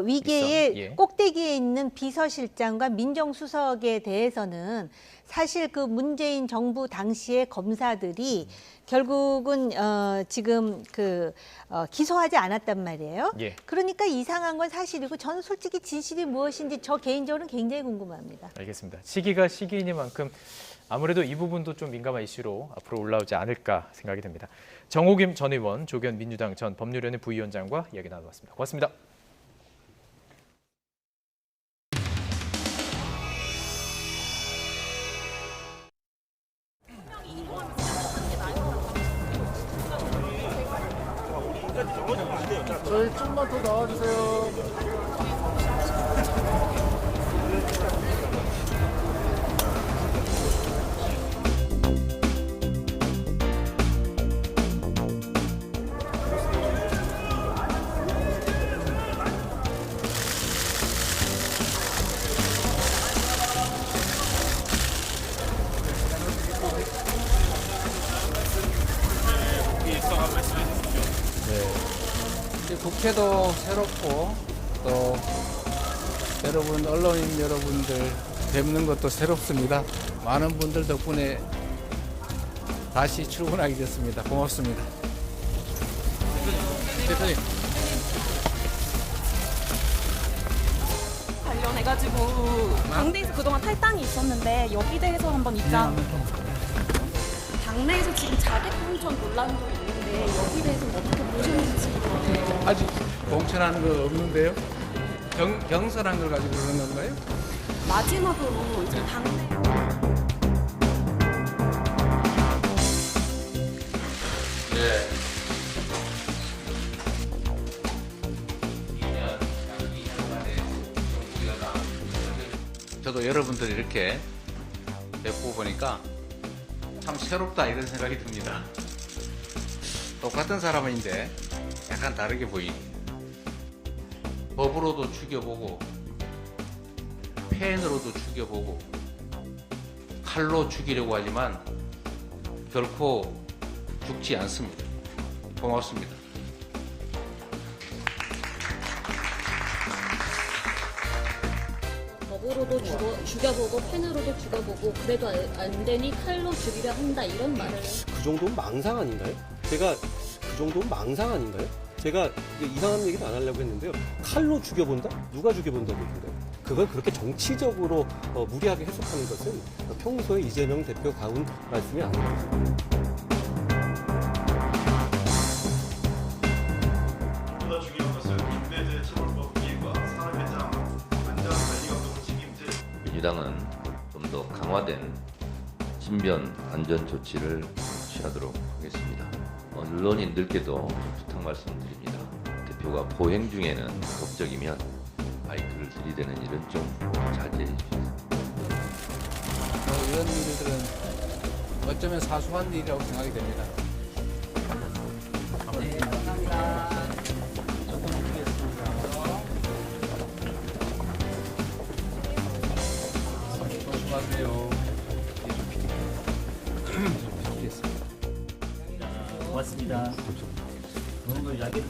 위계의 꼭대기에 있는 비서실장과 민정수석에 대해서는 사실 그 문재인 정부 당시의 검사들이 결국은 지금 기소하지 않았단 말이에요. 그러니까 이상한 건 사실이고 저는 솔직히 진실이 무엇인지 저 개인적으로는 굉장히 궁금합니다. 알겠습니다. 시기가 시기이니만큼 아무래도 이 부분도 좀 민감한 이슈로 앞으로 올라오지 않을까 생각이 됩니다. 정호김 전 의원, 조기현 민주당 전 법률위원회 부위원장과 이야기 나눠봤습니다. 고맙습니다. 저희 좀만 더 나와주세요. 국회도 새롭고 또 여러분 언론인 여러분들 뵙는 것도 새롭습니다. 많은 분들 덕분에 다시 출근하게 됐습니다. 고맙습니다. 대표님. 관련해가지고 당내에서 그동안 탈당이 있었는데 여기대해서 한번 입장. 당내에서 지금 자객 공천 논란도 있는데 여기 대해서 어떻게 보셨는지. 아직 공천하는 거 없는데요? 경선한 걸 가지고 그러는 건가요? 마지막으로 이제 당내. 저도 여러분들 이렇게 뵙고 보니까 참 새롭다 이런 생각이 듭니다. 똑같은 사람인데 약간 다르게 보이니 법으로도 죽여보고 펜으로도 죽여보고 칼로 죽이려고 하지만 결코 죽지 않습니다. 고맙습니다. 법으로도 죽여보고 펜으로도 죽여보고 그래도 안 되니 칼로 죽이려 한다 이런 말을. 그 정도면 망상 아닌가요? 제가 그 정도면 망상 아닌가요? 제가 이상한 얘기도 안 하려고 했는데요. 칼로 죽여본다? 누가 죽여본다고 얘기인가요? 그걸 그렇게 정치적으로 무리하게 해석하는 것은 평소에 이재명 대표 가운 말씀이 아닙니다. 보다 중요한 것은 김대재 처벌법 위반과 산업회장 안전관리감독 책임제. 민주당은 좀 더 강화된 신변 안전 조치를 취하도록 하겠습니다. 언론인들께도 부탁 말씀드립니다. 대표가 보행 중에는 법적이면 마이크를 들이대는 일은 좀 자제해 주십시오. 이런 일들은 어쩌면 사소한 일이라고 생각이 됩니다. 네, 감사합니다. 조심하세요. 고맙습니다. 오늘 이야기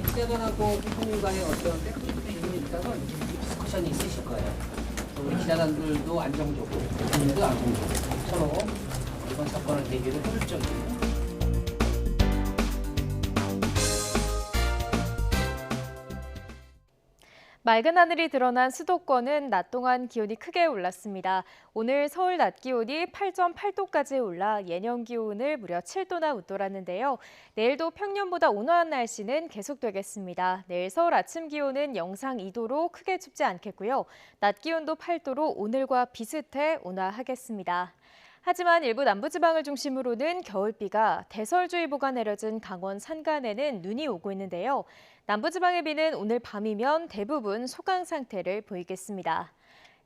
기자단하고 대통령 간에 어떤 백그라운드 있다면 디스커션이 있으실 거예요. 우리 기자단들도 안정적으로, 대통령도 안정적으로 서로 이번 사건을 대결을 효율적이고. 맑은 하늘이 드러난 수도권은 낮 동안 기온이 크게 올랐습니다. 오늘 서울 낮 기온이 8.8도까지 올라 예년 기온을 무려 7도나 웃돌았는데요. 내일도 평년보다 온화한 날씨는 계속되겠습니다. 내일 서울 아침 기온은 영상 2도로 크게 춥지 않겠고요. 낮 기온도 8도로 오늘과 비슷해 온화하겠습니다. 하지만 일부 남부지방을 중심으로는 겨울비가 대설주의보가 내려진 강원 산간에는 눈이 오고 있는데요. 남부지방의 비는 오늘 밤이면 대부분 소강 상태를 보이겠습니다.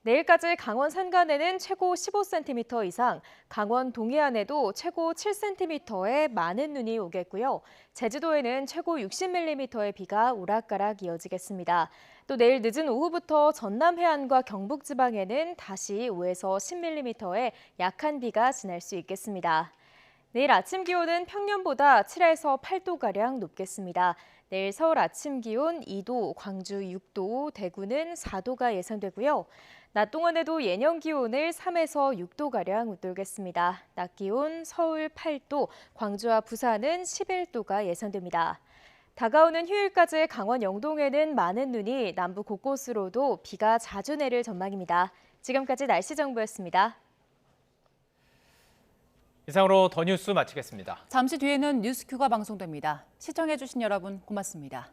내일까지 강원 산간에는 최고 15cm 이상, 강원 동해안에도 최고 7cm의 많은 눈이 오겠고요. 제주도에는 최고 60mm의 비가 오락가락 이어지겠습니다. 또 내일 늦은 오후부터 전남 해안과 경북 지방에는 다시 5에서 10mm의 약한 비가 지날 수 있겠습니다. 내일 아침 기온은 평년보다 7에서 8도가량 높겠습니다. 내일 서울 아침 기온 2도, 광주 6도, 대구는 4도가 예상되고요. 낮 동안에도 예년 기온을 3에서 6도가량 웃돌겠습니다. 낮 기온 서울 8도, 광주와 부산은 11도가 예상됩니다. 다가오는 휴일까지 강원 영동에는 많은 눈이 남부 곳곳으로도 비가 자주 내릴 전망입니다. 지금까지 날씨 정보였습니다. 이상으로 더 뉴스 마치겠습니다. 잠시 뒤에는 뉴스큐가 방송됩니다. 시청해주신 여러분 고맙습니다.